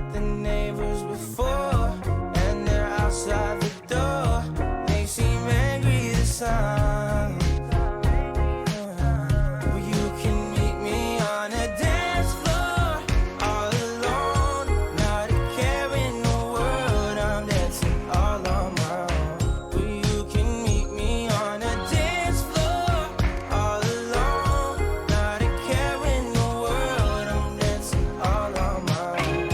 like the neighbors before, and they're outside the door. They seem angry this time. Well, you can meet me on a dance floor, all alone, not a care in the world. I'm dancing all on my own. Well, you can meet me on a dance floor, all alone, not a care in the world. I'm dancing all on my own.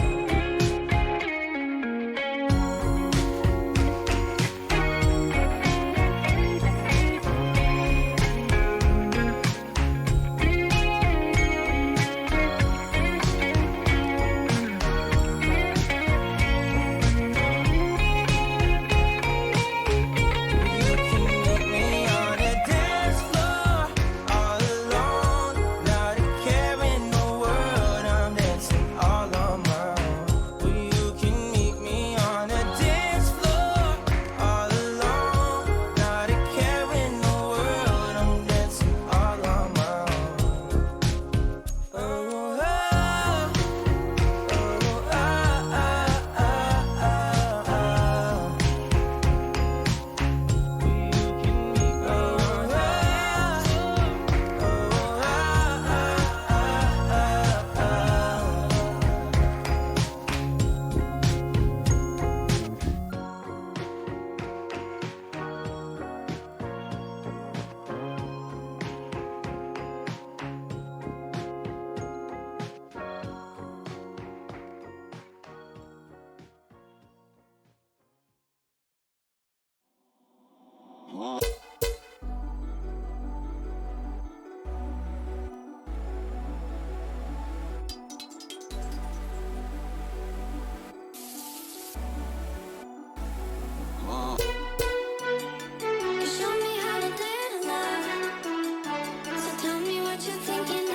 You can meet me on a dance floor, all alone, not a care in the world. I'm dancing all on my own. Well, you can meet me on a dance floor, all alone, not a care in the world. I'm dancing all on my own. Oh, oh, oh, ah, ah, ah, ah, ah. You showed me how to live life, so tell me what you're thinking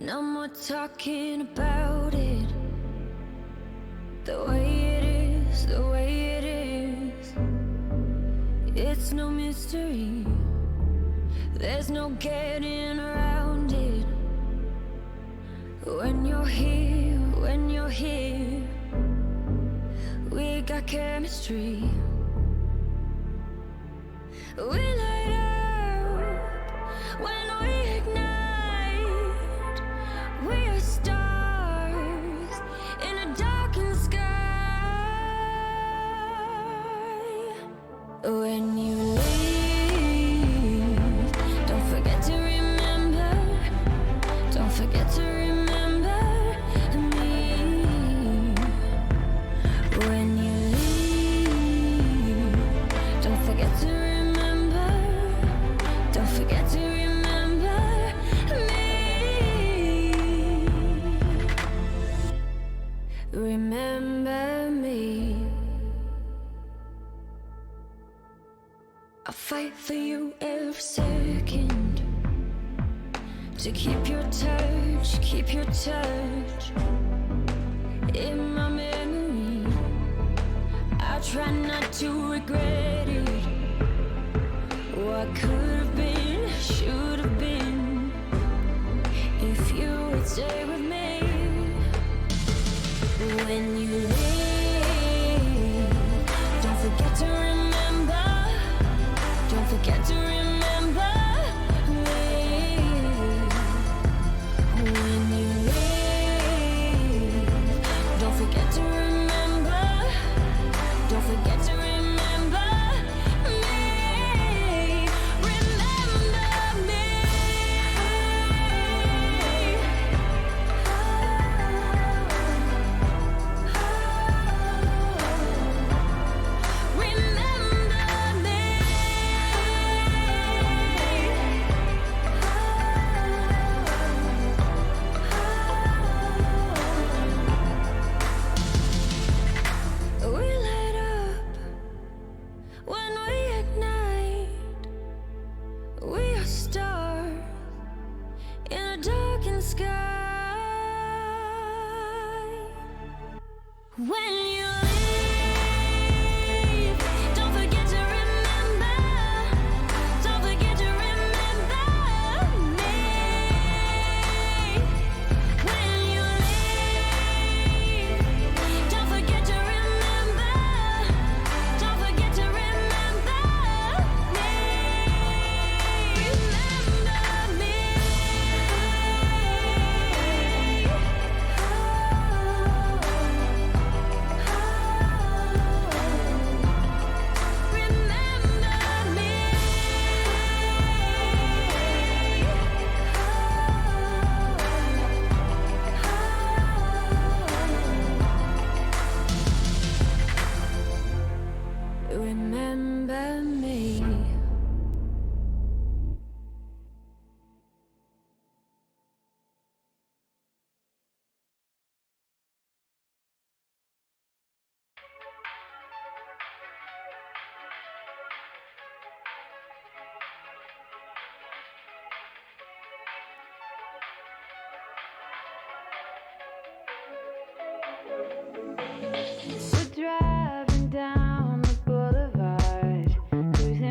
No more talking about it. The way it is, the way it is. It's no mystery. There's no getting around it. When you're here, when you're here, we got chemistry. We light up when we ignite. We are stars in a darkened sky. When you leave, don't forget to remember. Don't forget to remember me. When you leave, don't forget to remember. Don't forget to remember me. Remember me. I fight for you every second. To keep your touch, keep your touch in my memory. I try not to regret it. What could have been, should have been, if you would stay with me. When you leave, don't forget to remember. Don't forget to remember me. When you leave, don't forget to remember. Don't forget to remember me. Remember me. Remember me. We light up when we ignite. We are stars in a darkened sky. When you leave, don't forget to remember. Don't forget to remember me. When you leave, don't forget to remember. Don't forget to remember me. Remember me. Remember me. Remember me. We're driving down the boulevard, cruising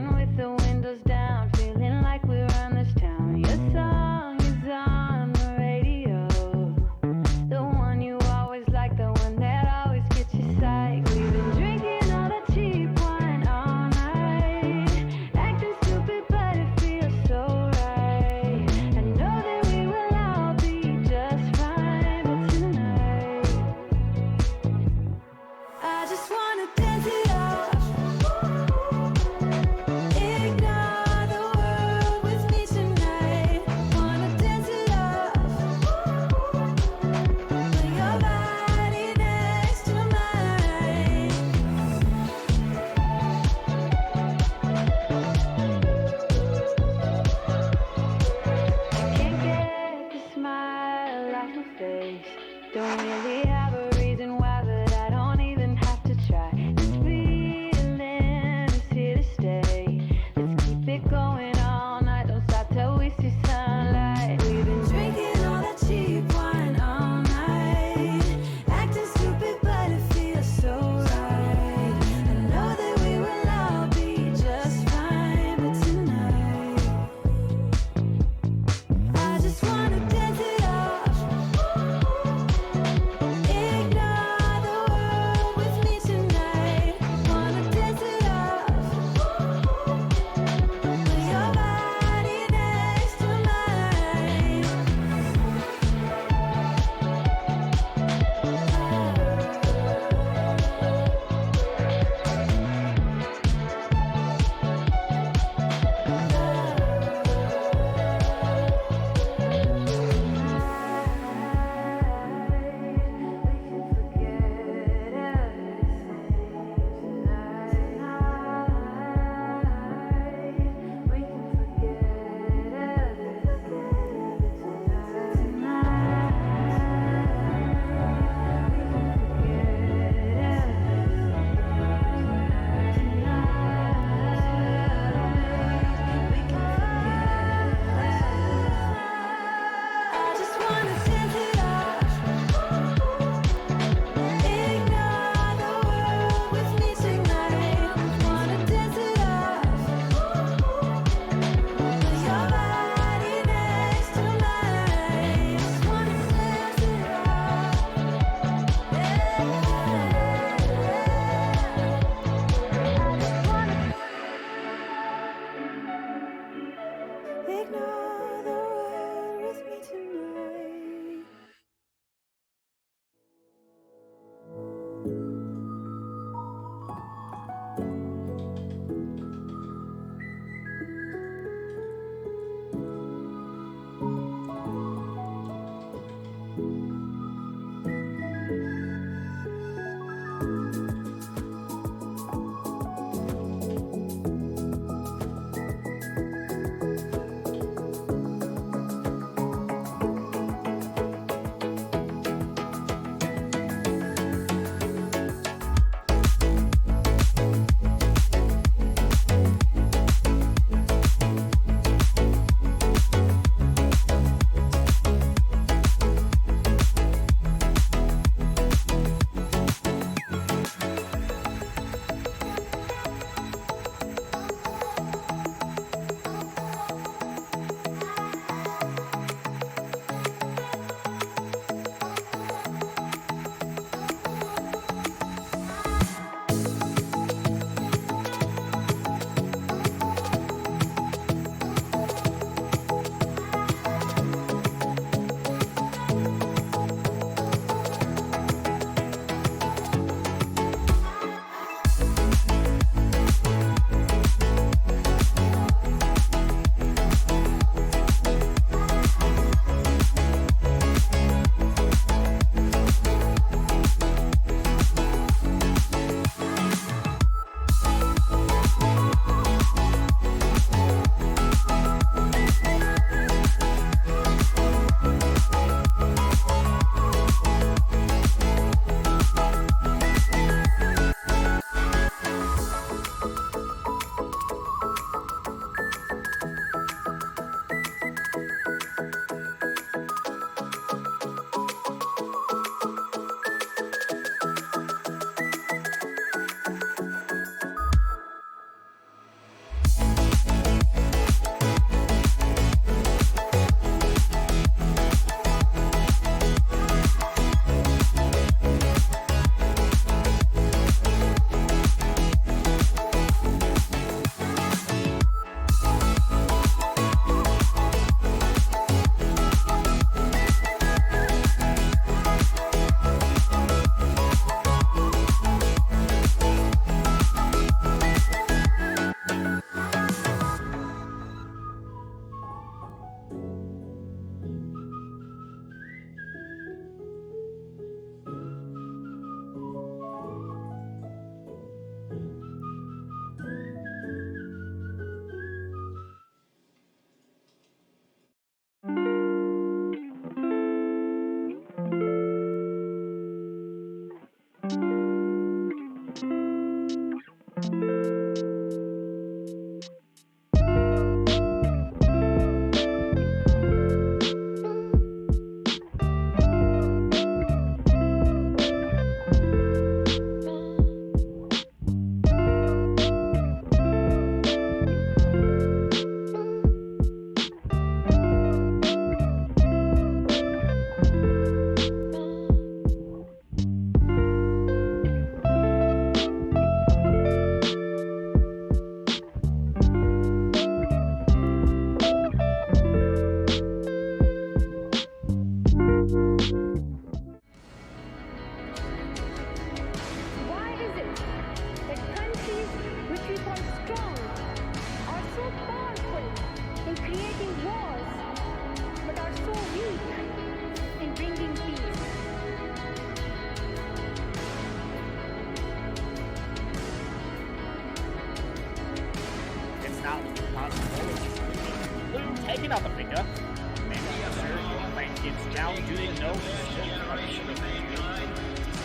taking out the pickup. Gets down, do they know?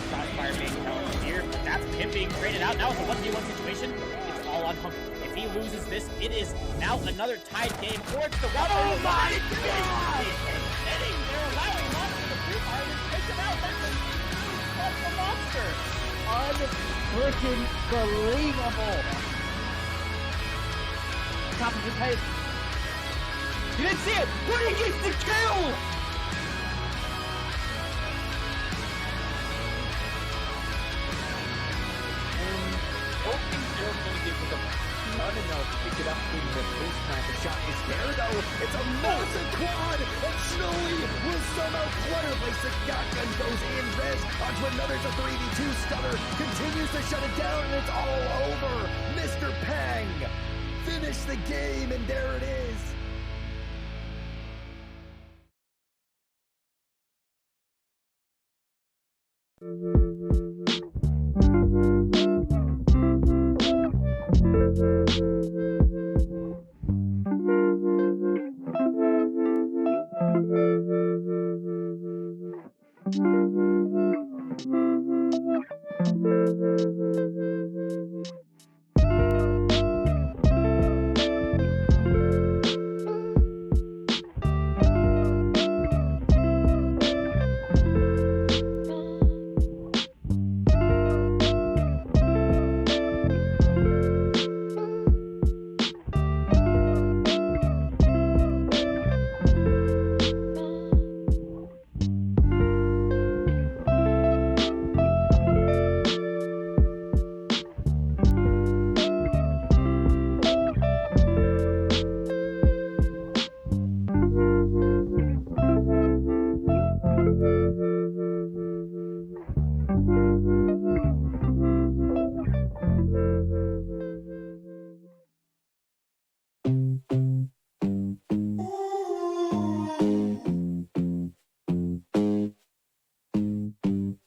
Crossfire being held here. That's him being traded out. Now it's a 1v1 situation. It's all on Punk. If he loses this, it is now another tied game towards the one. Oh my god! Hitting there, allowing Monster to prove Harlan takes him out. That's the Monster. Unfreaking believable. Top of his head. You didn't see it, but he gets the kill! Pick it up in the post time. The shot is there though. It's a massive quad, and Snowy will somehow clutter place the shotgun goes in. Rez onto another 3v2 stunner. Continues to shut it down, and it's all over. Mr. Pang finish the game, and there it is.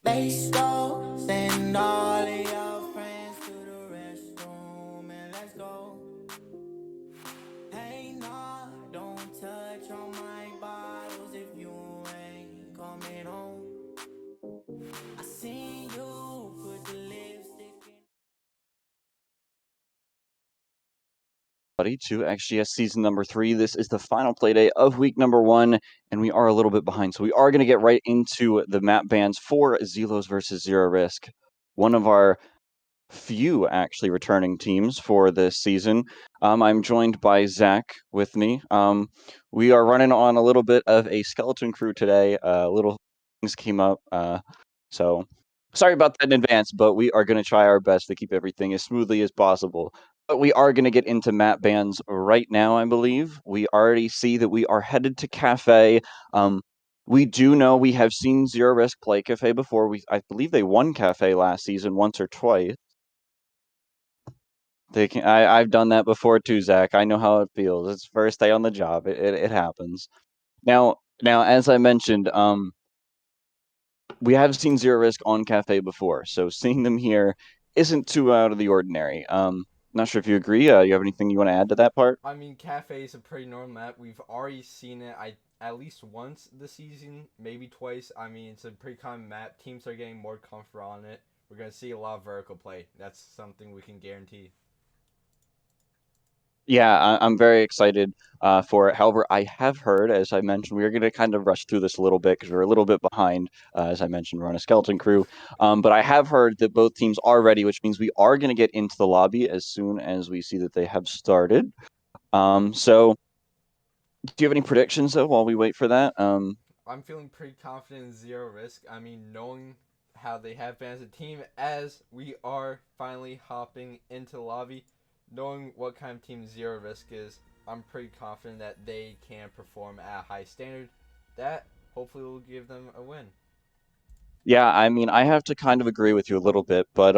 Let's go, send all of your friends to the restroom and let's go. Hey, nah, don't touch on my bottles if you ain't coming home. I seen you put the lipstick in. To XGS season number 3. This is the final play day of week number 1, and we are a little bit behind. So we are going to get right into the map bans for Zelos versus Zero Risk. One of our few actually returning teams for this season. I'm joined by Zach with me. We are running on a little bit of a skeleton crew today. Little things came up. So sorry about that in advance, but we are going to try our best to keep everything as smoothly as possible. But we are going to get into map bans right now, I believe. We already see that we are headed to Cafe. We do know we have seen Zero Risk play Cafe before. I believe they won Cafe last season once or twice. I've done that before too, Zach. I know how it feels. It's first day on the job. It happens. Now, as I mentioned, we have seen Zero Risk on Cafe before, so seeing them here isn't too out of the ordinary. Not sure if you agree. You have anything you want to add to that part? I mean, Cafe is a pretty normal map. We've already seen it at least once this season, maybe twice. I mean, it's a pretty common map. Teams are getting more comfort on it. We're going to see a lot of vertical play. That's something we can guarantee. Yeah, I'm very excited for it. However, I have heard, as I mentioned, we are going to kind of rush through this a little bit because we're a little bit behind. As I mentioned, we're on a skeleton crew. But I have heard that both teams are ready, which means we are going to get into the lobby as soon as we see that they have started. So, do you have any predictions, though, while we wait for that? I'm feeling pretty confident in Zero Risk. I mean, knowing how they have been as a team, as we are finally hopping into the lobby, knowing what kind of team Zero Risk is, I'm pretty confident that they can perform at a high standard. That hopefully will give them a win. Yeah, I mean, I have to kind of agree with you a little bit, but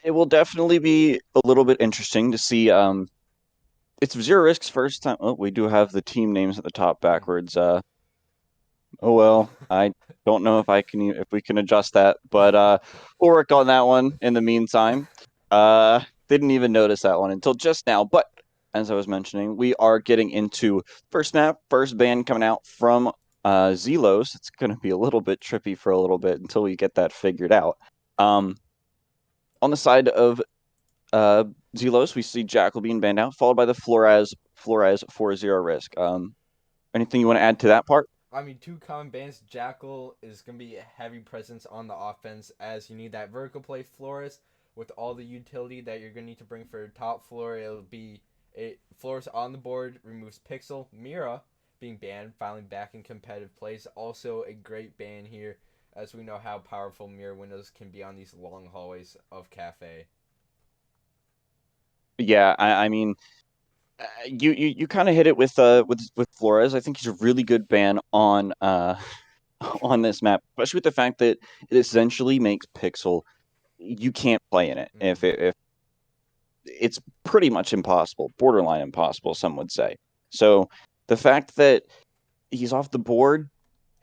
it will definitely be a little bit interesting to see. It's Zero Risk's first time. Oh, we do have the team names at the top backwards. Oh well, I don't know if we can adjust that, but we'll work on that one in the meantime. Didn't even notice that one until just now, but as I was mentioning, we are getting into first map, first ban coming out from Zelos. It's going to be a little bit trippy for a little bit until we get that figured out. On the side of Zelos, we see Jackal being banned out, followed by the Flores 4-0 risk. Anything you want to add to that part? I mean, two common bans. Jackal is going to be a heavy presence on the offense as you need that vertical play. Flores, with all the utility that you're going to need to bring for top floor, it'll be Flores on the board, removes Pixel. Mira being banned, finally back in competitive plays. Also a great ban here, as we know how powerful mirror windows can be on these long hallways of Cafe. Yeah, I mean, you kind of hit it with Flores. I think he's a really good ban on on this map, especially with the fact that it essentially makes Pixel you can't play in it if it's pretty much impossible, borderline impossible, some would say. So the fact that he's off the board,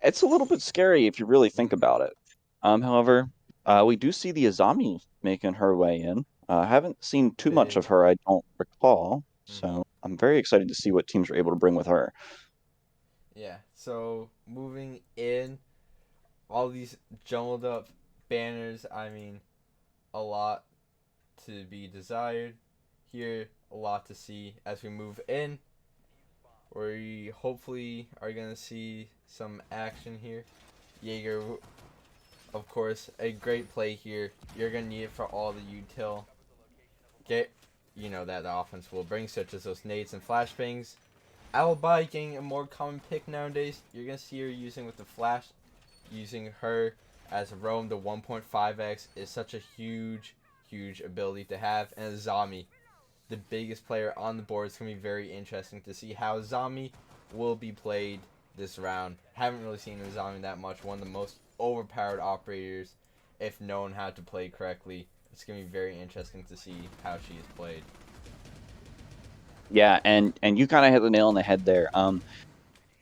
it's a little bit scary if you really think about it. However, we do see the Azami making her way in. Haven't seen too much of her, I don't recall. So I'm very excited to see what teams are able to bring with her. Yeah, so moving in, all these jumbled up banners, I mean, a lot to be desired. Here, a lot to see as we move in. We hopefully are going to see some action here. Jaeger, of course, a great play here. You're going to need it for all the util. That the offense will bring, such as those nades and flashbangs. Alibi getting a more common pick nowadays. You're going to see her using with the flash. Using her as a roam, the 1.5x is such a huge ability to have. And Azami, the biggest player on the board. It's going to be very interesting to see how Azami will be played this round. Haven't really seen Azami that much. One of the most overpowered operators, if known how to play correctly. It's going to be very interesting to see how she is played. Yeah, and you kind of hit the nail on the head there.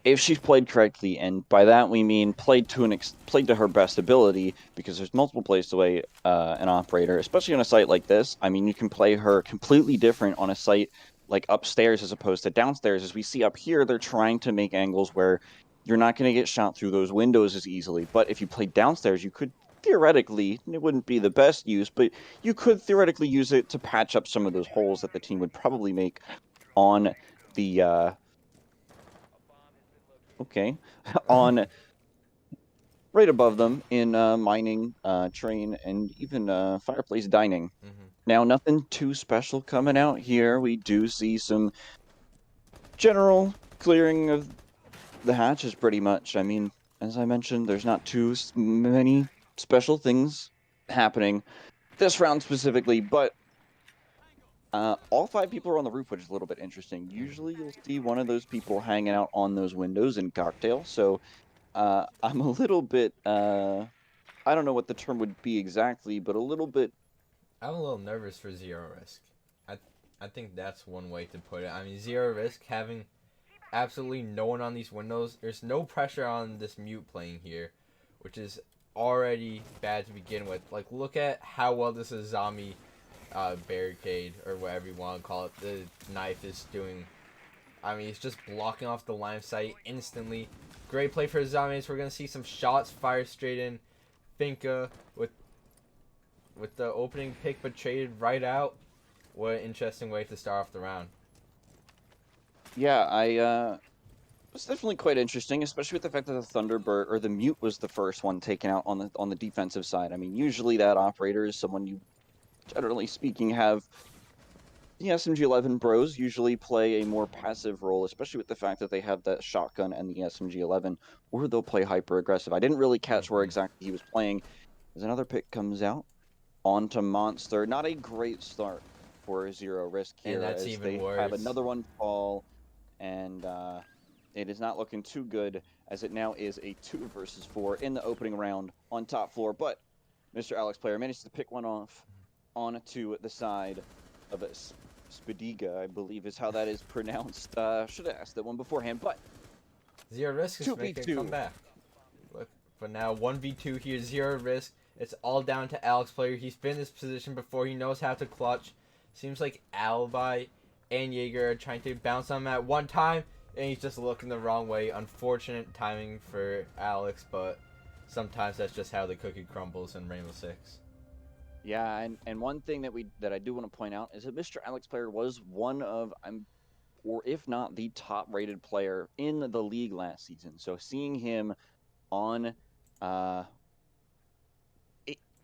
If she's played correctly, and by that we mean played to her best ability, because there's multiple plays to play an operator, especially on a site like this. I mean, you can play her completely different on a site like upstairs as opposed to downstairs. As we see up here, they're trying to make angles where you're not going to get shot through those windows as easily. But if you played downstairs, you could theoretically, it wouldn't be the best use, but you could theoretically use it to patch up some of those holes that the team would probably make on the on right above them in mining, train, and even fireplace dining. Now, nothing too special coming out here. We do see some general clearing of the hatches pretty much. I mean, as I mentioned, there's not too many special things happening this round specifically, but all 5 people are on the roof, which is a little bit interesting. Usually you'll see one of those people hanging out on those windows in cocktail, so I'm a little bit, I don't know what the term would be exactly, but a little bit. I'm a little nervous for Zero Risk. I think that's one way to put it. I mean, Zero Risk having absolutely no one on these windows. There's no pressure on this mute playing here, which is already bad to begin with. Like, look at how well this Azami barricade, or whatever you want to call it, the knife is doing. I mean, it's just blocking off the line of sight instantly. Great play for Azami. We're going to see some shots fire straight in. Finka with the opening pick, but traded right out. What an interesting way to start off the round. Yeah, it's definitely quite interesting, especially with the fact that the Thunderbird or the mute was the first one taken out on the defensive side. I mean, usually that operator is someone you, generally speaking, have. The SMG-11 bros usually play a more passive role, especially with the fact that they have that shotgun and the SMG-11, or they'll play hyper-aggressive. I didn't really catch where exactly he was playing. As another pick comes out, onto Monster. Not a great start for Zero Risk here, And that's as even they worse. have another one fall, and it is not looking too good, as it now is a 2 versus 4 in the opening round on top floor. But Mr. Alex Player managed to pick one off onto the side of Spadiga, I believe is how that is pronounced. Should have asked that one beforehand, but Zero Risk is making a comeback. Look, but now 1v2 here, Zero Risk. It's all down to Alex Player. He's been in this position before. He knows how to clutch. Seems like Alibi and Jaeger are trying to bounce on him at one time, and he's just looking the wrong way. Unfortunate timing for Alex, but sometimes that's just how the cookie crumbles in Rainbow Six. Yeah, and one thing that I do want to point out is that Mr. Alex Player was one of or if not the top rated player in the league last season. So seeing him on uh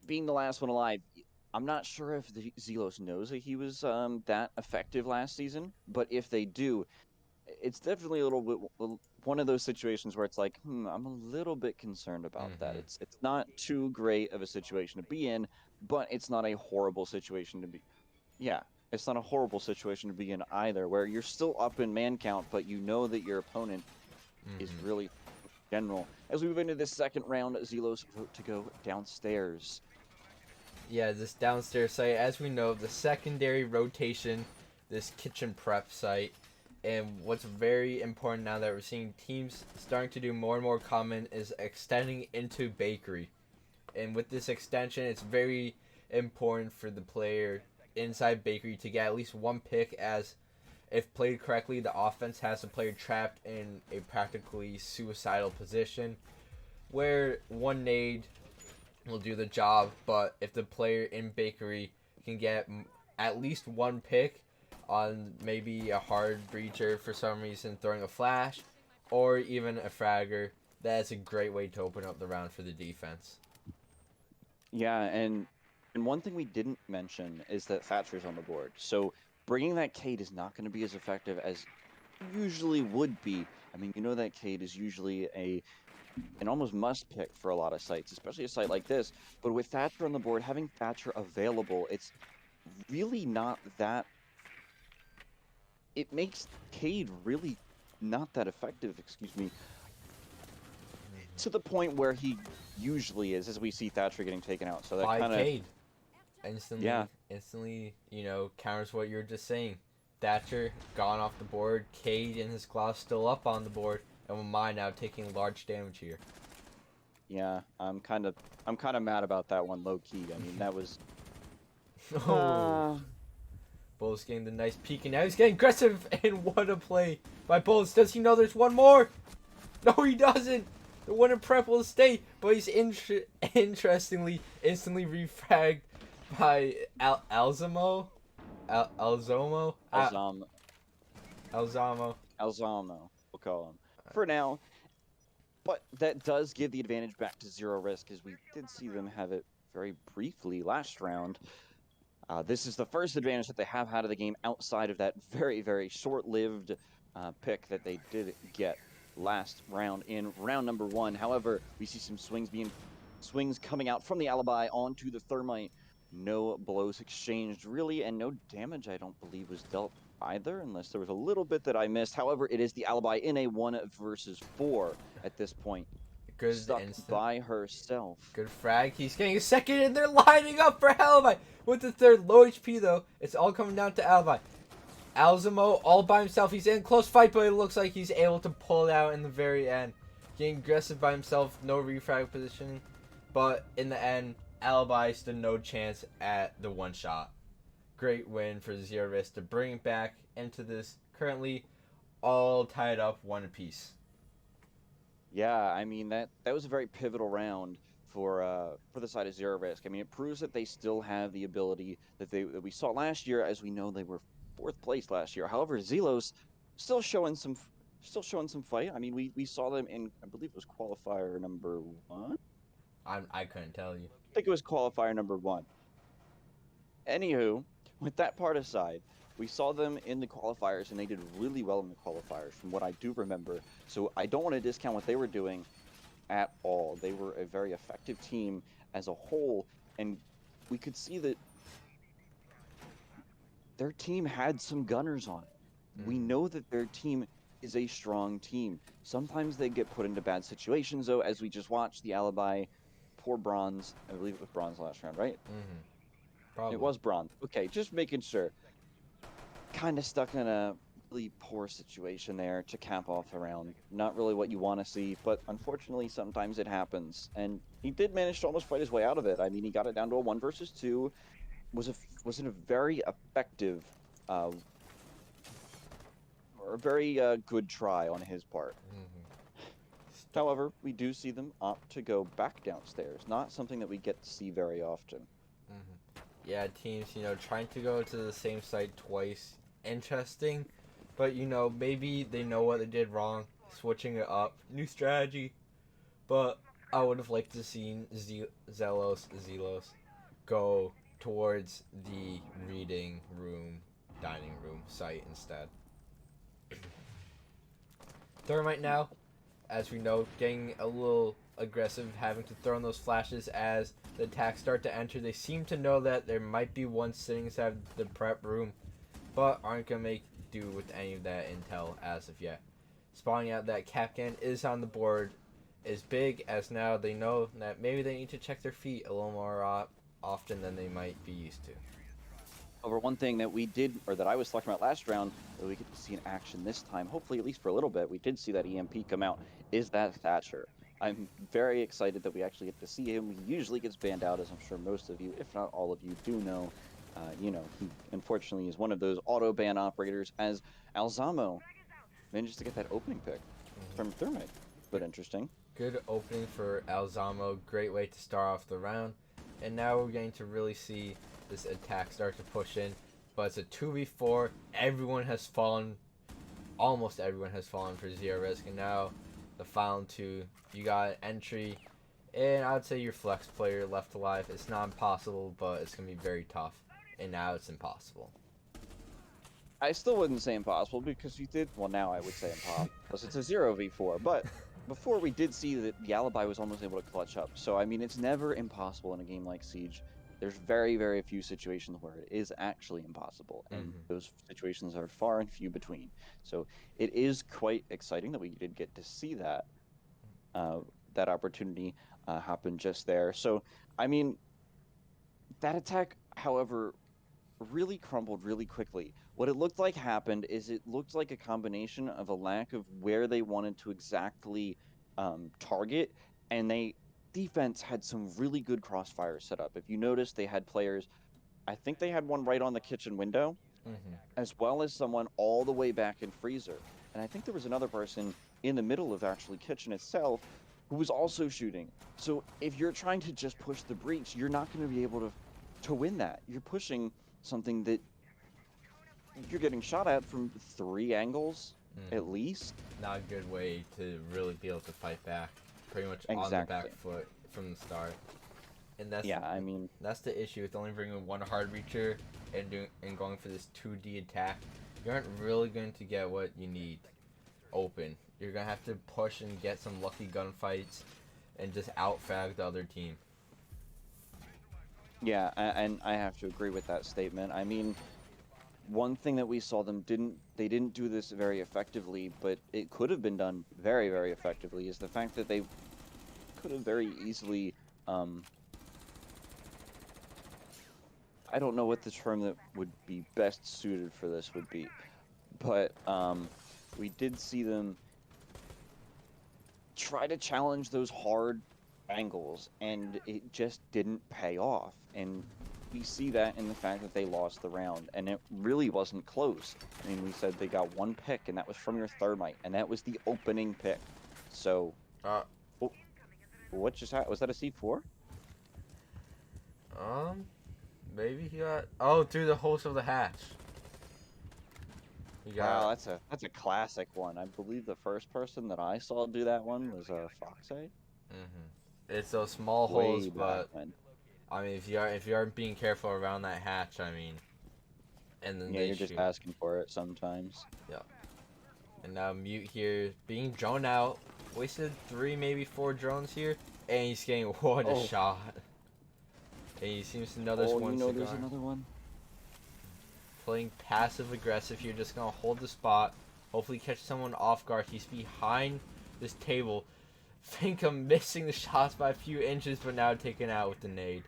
being the last one alive, I'm not sure if the Zelos knows that he was that effective last season, but if they do, it's definitely a little bit one of those situations where it's like, I'm a little bit concerned about that. It's not too great of a situation to be in, but it's not a horrible situation to be. Yeah, it's not a horrible situation to be in either, where you're still up in man count, but you know that your opponent is really general. As we move into this second round, Zelos vote to go downstairs. Yeah, this downstairs site, as we know, the secondary rotation, this kitchen prep site, and what's very important now that we're seeing teams starting to do more and more common is extending into bakery. And with this extension, it's very important for the player inside bakery to get at least one pick, as if played correctly, the offense has the player trapped in a practically suicidal position where one nade will do the job, but if the player in bakery can get at least one pick on maybe a hard breacher for some reason throwing a flash or even a fragger, that's a great way to open up the round for the defense. Yeah, and one thing we didn't mention is that Thatcher's on the board. So bringing that Cade is not going to be as effective as usually would be. I mean, you know that Cade is usually an almost must pick for a lot of sites, especially a site like this. But with Thatcher on the board, having Thatcher available, it's really not that. It makes Cade really not that effective, excuse me, to the point where he usually is, as we see Thatcher getting taken out. So that By kind of Cade. Instantly, yeah. counters what you were just saying. Thatcher gone off the board, Cade and his claws still up on the board, and mine now taking large damage here. Yeah, I'm kind of mad about that one, low key. I mean, that was. Bullets getting the nice peek, and now he's getting aggressive, and what a play by Bullets. Does he know there's one more? No, he doesn't. The one in prep will stay, but he's interestingly instantly refragged by Alzamo. Alzamo. We'll call him for now. But that does give the advantage back to Zero Risk, as we did see them have it very briefly last round. This is the first advantage that they have had of the game outside of that very, very short-lived pick that they did get last round in round number 1. However, we see some swings coming out from the Alibi onto the Thermite. No blows exchanged, really, and no damage, I don't believe, was dealt either, unless there was a little bit that I missed. However, it is the Alibi in a 1 versus 4 at this point. Good Stuck instant. by herself. Good frag. He's getting a second, and they're lining up for Alibi with the third. Low HP, though. It's all coming down to Alibi. Alzamo all by himself. He's in close fight, but it looks like he's able to pull it out in the very end. Getting aggressive by himself. No refrag positioning. But in the end, Alibi stood no chance at the one shot. Great win for Zero Risk to bring it back into this currently all tied up one apiece. Yeah, I mean that was a very pivotal round for the side of Zero Risk. I mean, it proves that they still have the ability that we saw last year, as we know they were 4th place last year. However, Zelos still showing some fight. I mean, we saw them in, I believe it was qualifier number 1. I couldn't tell you. I think it was qualifier number 1. Anywho, with that part aside, we saw them in the qualifiers, and they did really well in the qualifiers, from what I do remember. So I don't want to discount what they were doing at all. They were a very effective team as a whole, and we could see that their team had some gunners on it. We know that their team is a strong team. Sometimes they get put into bad situations, though, as we just watched the Alibi. Poor Bronze. I believe it was Bronze last round, right? Probably. It was Bronze. Okay, just making sure. Kind of stuck in a really poor situation there to cap off the round. Not really what you want to see, but unfortunately sometimes it happens. And he did manage to almost fight his way out of it. I mean, he got it down to a 1 versus 2. Was in a very effective A very good try on his part. However, we do see them opt to go back downstairs. Not something that we get to see very often. Yeah, teams, trying to go to the same site twice, interesting. But, maybe they know what they did wrong, switching it up, new strategy. But I would have liked to see Zelos go towards the reading room, dining room site instead. Thermite now, as we know, getting a little aggressive, having to throw in those flashes as the attacks start to enter. They seem to know that there might be one sitting inside the prep room, but aren't going to make do with any of that intel as of yet. Spawning out that Capcan is on the board is big, as now they know that maybe they need to check their feet a little more often than they might be used to. However, one thing that we did, or that I was talking about last round, that we get to see in action this time, hopefully at least for a little bit, we did see that EMP come out, is that Thatcher. I'm very excited that we actually get to see him. He usually gets banned out, as I'm sure most of you, if not all of you, do know. He unfortunately is one of those auto ban operators, as Alzamo manages to get that opening pick from Thermite. But interesting. Good opening for Alzamo. Great way to start off the round. And now we're going to really see this attack start to push in. But it's a 2v4. Everyone has fallen. Almost everyone has fallen for Zero Risk. And now the final two. You got entry. And I would say your flex player left alive. It's not impossible, but it's going to be very tough. And now it's impossible. I still wouldn't say impossible because you did. Well, now I would say impossible because it's a 0v4. But before we did see that the Alibi was almost able to clutch up. So, I mean, it's never impossible in a game like Siege. There's very, very few situations where it is actually impossible. And those situations are far and few between. So it is quite exciting that we did get to see that, that opportunity happen just there. So, I mean, that attack, however, really crumbled really quickly. What it looked like happened is it looked like a combination of a lack of where they wanted to exactly target, and defense had some really good crossfire set up. If you notice, they had players, I think they had one right on the kitchen window, as well as someone all the way back in freezer. And I think there was another person in the middle of actually kitchen itself who was also shooting. So if you're trying to just push the breach, you're not going to be able to win that. You're pushing something that you're getting shot at from 3 angles at least. Not a good way to really be able to fight back. Pretty much on the back foot from the start. And that's that's the issue with only bringing one hard reacher and going for this 2D attack. You aren't really going to get what you need open. You're gonna have to push and get some lucky gunfights and just outfrag the other team. Yeah, and I have to agree with that statement. I mean, one thing that we saw they didn't do this very effectively, but it could have been done very, very effectively, is the fact that they could have very easily, I don't know what the term that would be best suited for this would be, but we did see them try to challenge those hard angles, and it just didn't pay off. And we see that in the fact that they lost the round, and it really wasn't close. I mean, we said they got 1 pick, and that was from your Thermite, and that was the opening pick. So, what just happened? Was that a C4? Maybe he got through the holes of the hatch. Wow, that's a classic one. I believe the first person that I saw do that one was Foxay. It's those small holes, but I mean, if you aren't being careful around that hatch, I mean, and then you're just asking for it sometimes. Yeah. And now Mute here being drawn out, wasted 3, maybe 4 drones here, and he's getting a shot. And he seems to know there's one cigar. There's another one. Playing passive aggressive here, just gonna hold the spot. Hopefully catch someone off guard. He's behind this table. Think I'm missing the shots by a few inches, but now taken out with the nade.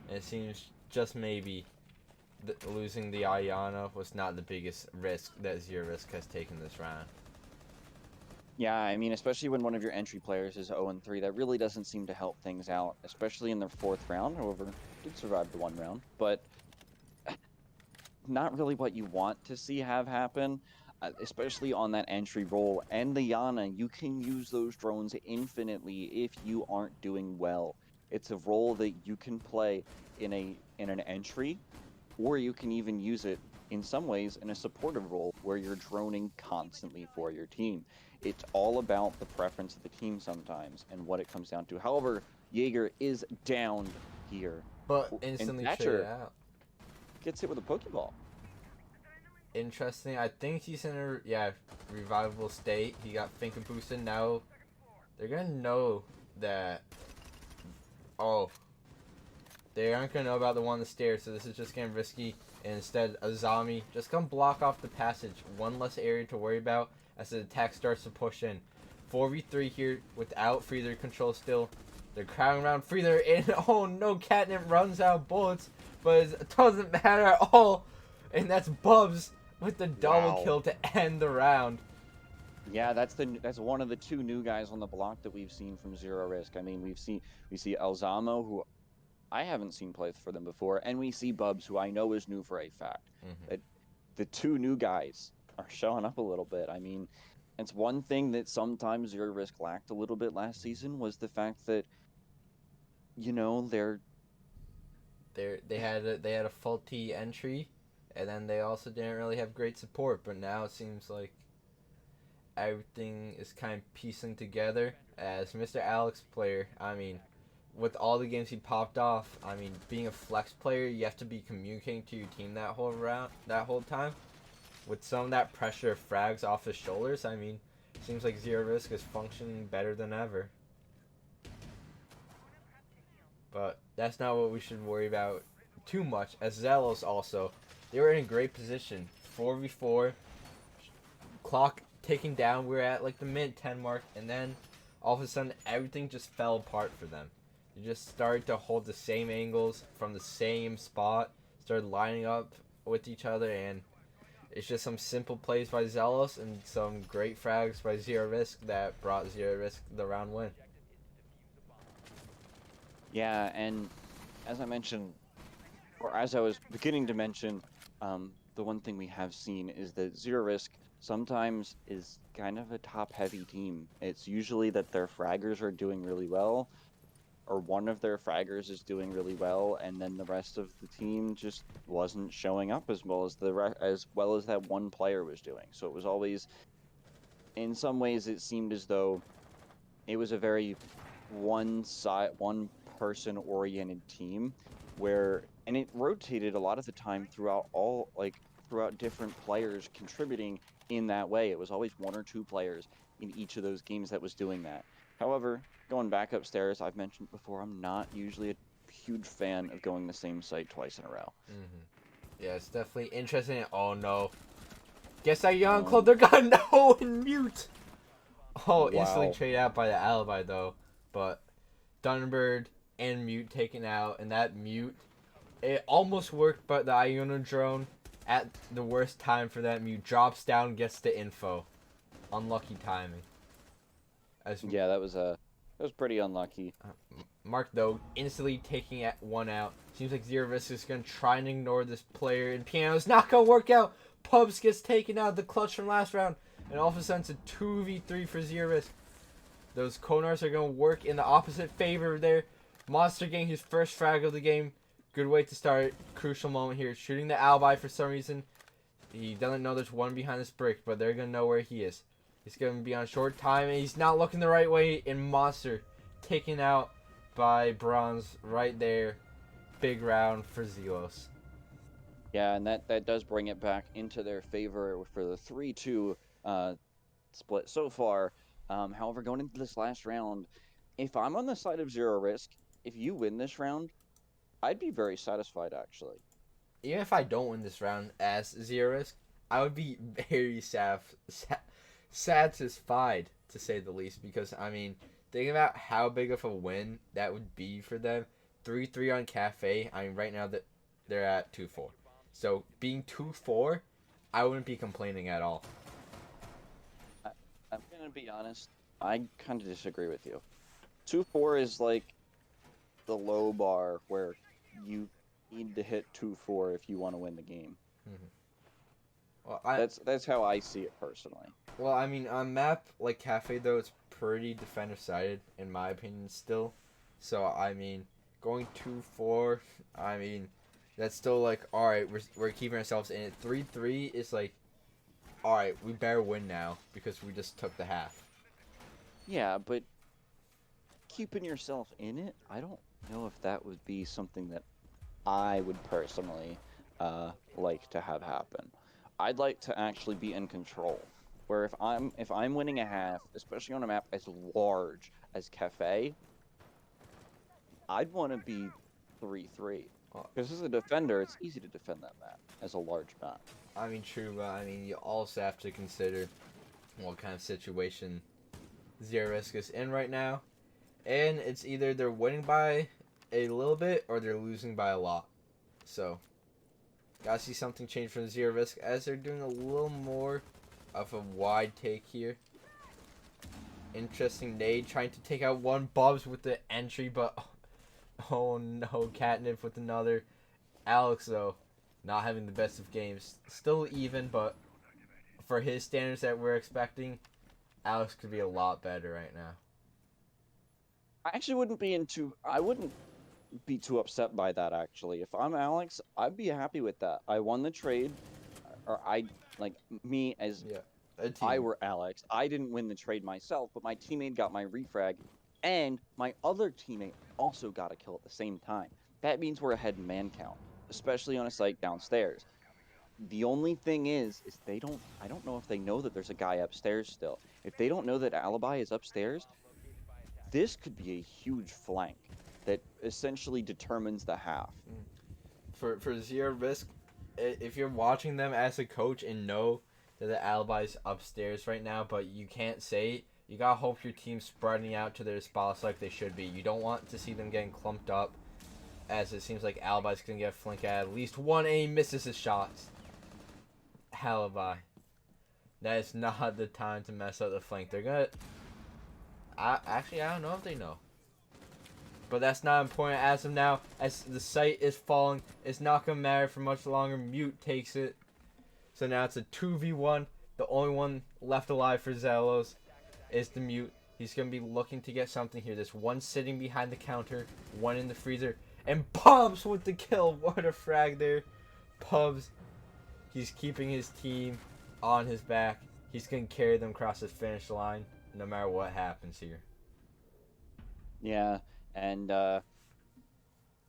And it seems just maybe losing the Ayana was not the biggest risk that Zero Risk has taken this round. Yeah, I mean, especially when one of your entry players is 0-3, that really doesn't seem to help things out, especially in their 4th round. However, did survive the 1 round, but not really what you want to see have happen. especially on that entry role. And the Yana, you can use those drones infinitely if you aren't doing well. It's a role that you can play in an entry, or you can even use it in some ways in a supportive role where you're droning constantly for your team. It's all about the preference of the team sometimes and what it comes down to. However, Jaeger is downed here. But And instantly Thatcher traded out. gets hit with a Pokeball. Interesting. I think he's in a revivable state. He got Finka boosted. Now they're gonna know that. Oh, they aren't gonna know about the one on the stairs. So this is just getting risky. And instead, Azami just come block off the passage. One less area to worry about as the attack starts to push in. 4v3 here without Freezer control still. They're crowding around Freezer and oh no, Catnip runs out of bullets, but it doesn't matter at all. And that's Bubs with the double Wow. kill to end the round. Yeah, that's one of the two new guys on the block that we've seen from Zero Risk. I mean, we see Elzamo, who I haven't seen play for them before, and we see Bubs, who I know is new for a fact. That the two new guys are showing up a little bit. I mean, it's one thing that sometimes Zero Risk lacked a little bit last season was the fact that, you know, They had a faulty entry, and then they also didn't really have great support. But now it seems like everything is kind of piecing together. As Mr. Alex player, I mean, with all the games he popped off, I mean, being a flex player, you have to be communicating to your team that whole time. With some of that pressure of frags off his shoulders, I mean, seems like Zero Risk is functioning better than ever. But that's not what we should worry about too much. As Zelos also, they were in a great position. 4v4, clock ticking down. We're at like the mid 10 mark, and then all of a sudden everything just fell apart for them. They just started to hold the same angles from the same spot, started lining up with each other, and it's just some simple plays by Zelos and some great frags by Zero Risk that brought Zero Risk the round win. Yeah, and as I mentioned, or as I was beginning to mention, the one thing we have seen is that Zero Risk sometimes is kind of a top-heavy team. It's usually that their fraggers are doing really well, or one of their fraggers is doing really well, and then the rest of the team just wasn't showing up as well as that one player was doing. So it was always, in some ways, it seemed as though it was a very one person oriented team and it rotated a lot of the time throughout different players contributing in that way. It was always one or two players in each of those games that was doing that. However, going back upstairs, I've mentioned before, I'm not usually a huge fan of going the same site twice in a row. Yeah, it's definitely interesting. Oh no. Guess that Young Club, they're gonna know in mute. Oh, instantly Wow. traded out by the alibi though. But Thunderbird and Mute taken out, and that Mute, it almost worked, but the Iono drone at the worst time for that Mute drops down, gets the info. Unlucky timing. Yeah, that was pretty unlucky. Mark though instantly taking one out. Seems like Zero Risk is gonna try and ignore this player, and Piano's not gonna work out. Pubs gets taken out, the clutch from last round, and all of a sudden it's a 2v3 for Zero Risk. Those Konars are gonna work in the opposite favor there. Monster getting his first frag of the game. Good way to start. Crucial moment here. Shooting the alibi for some reason. He doesn't know there's one behind this brick, but they're gonna know where he is. He's gonna be on short time, and he's not looking the right way. And Monster taken out by Bronze right there. Big round for Zelos. Yeah, and that does bring it back into their favor for the 3-2 split so far. However, going into this last round, if I'm on the side of Zero Risk, if you win this round, I'd be very satisfied, actually. Even if I don't win this round as Zero Risk, I would be very satisfied, to say the least, because, I mean, think about how big of a win that would be for them. 3-3 on Cafe. I mean, right now that they're at 2-4. So, being 2-4, I wouldn't be complaining at all. I'm going to be honest, I kind of disagree with you. 2-4 is like the low bar where you need to hit 2-4 if you want to win the game. Well, That's how I see it personally. well, I mean, on map like Cafe though, it's pretty defender sided in my opinion still. So I mean, going 2-4, I mean, that's still like all right. We're keeping ourselves in it. 3-3 is like, all right, we better win now because we just took the half. Yeah, but keeping yourself in it, I don't know if that would be something that I would personally like to have happen. I'd like to actually be in control. Where if I'm winning a half, especially on a map as large as Cafe, I'd want to be 3-3. Well, Because as a defender, it's easy to defend that map as a large map. I mean, true, but I mean, you also have to consider what kind of situation Zero Risk is in right now. And it's either they're winning by a little bit or they're losing by a lot. So, gotta see something change from Zero Risk as they're doing a little more of a wide take here. Interesting nade trying to take out one. Bubs with the entry, but oh no, Catnip with another. Alex, though, not having the best of games. Still even, but for his standards that we're expecting, Alex could be a lot better right now. I actually I wouldn't be too upset by that actually. If I'm Alex, I'd be happy with that. I won the trade, or like me as Yeah, a I team. were Alex. I didn't win the trade myself, but my teammate got my refrag, and my other teammate also got a kill at the same time. That means we're ahead in man count, especially on a site downstairs. The only thing is I don't know if they know that there's a guy upstairs still. If they don't know that Alibi is upstairs, this could be a huge flank that essentially determines the half. For Zero Risk, if you're watching them as a coach and know that the alibi's upstairs right now, but you can't say it, you gotta hope your team's spreading out to their spots like they should be. You don't want to see them getting clumped up, as it seems like Alibi's gonna get flank at least one, and he misses his shots. Alibi. That is not the time to mess up the flank. They're gonna. I don't know if they know. But that's not important as of now, as the site is falling. It's not going to matter for much longer. Mute takes it. So now it's a 2v1. The only one left alive for Zelos is the Mute. He's going to be looking to get something here. There's one sitting behind the counter, one in the freezer. And Pubs with the kill. What a frag there. Pubs, he's keeping his team on his back. He's going to carry them across the finish line no matter what happens here. Yeah, and it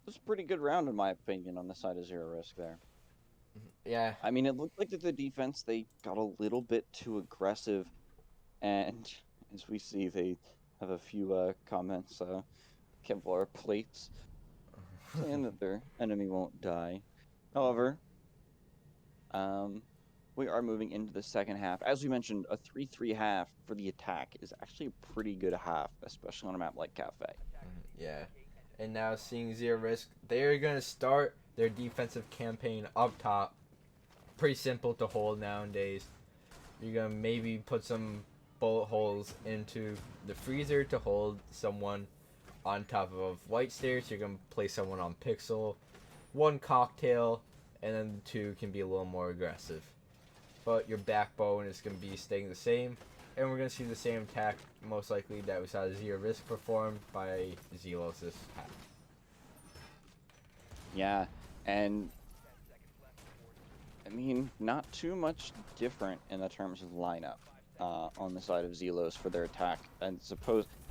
was a pretty good round in my opinion on the side of Zero Risk there. Yeah. I mean, it looked like that the defense, they got a little bit too aggressive, and as we see, they have a few comments, Kevlar plates, saying that their enemy won't die. However, we are moving into the second half. As we mentioned, a 3-3 half for the attack is actually a pretty good half, especially on a map like Cafe. Yeah. And now seeing Zero Risk, they're going to start their defensive campaign up top. Pretty simple to hold nowadays. You're going to maybe put some bullet holes into the freezer to hold someone on top of white stairs. You're going to place someone on pixel. One cocktail, and then the two can be a little more aggressive. But your backbone is going to be staying the same. And we're going to see the same attack, most likely, that we saw Zero Risk performed by Zelos this half. Yeah, and I mean, not too much different in the terms of lineup on the side of Zelos for their attack. And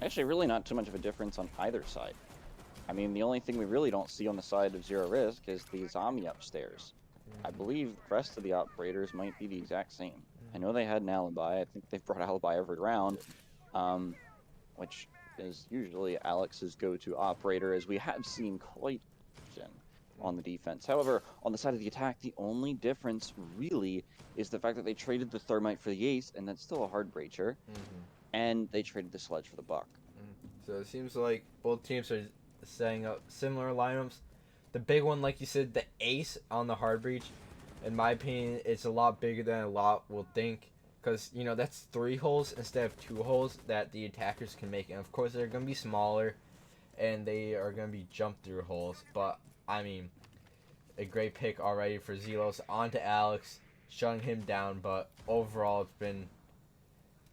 actually really not too much of a difference on either side. I mean, the only thing we really don't see on the side of Zero Risk is the zombie upstairs. I believe the rest of the operators might be the exact same. I know they had an alibi. I think they've brought alibi every round, which is usually Alex's go-to operator, as we have seen quite often on the defense. However, on the side of the attack, the only difference really is the fact that they traded the Thermite for the Ace, and that's still a hard breacher, and they traded the Sledge for the Buck. So it seems like both teams are setting up similar lineups. The big one, like you said, the Ace on the hard breach, in my opinion, it's a lot bigger than a lot will think. Because, you know, that's 3 holes instead of 2 holes that the attackers can make. And, of course, they're going to be smaller. And they are going to be jump-through holes. But, I mean, a great pick already for Zelos onto Alex. shutting him down, but overall it's been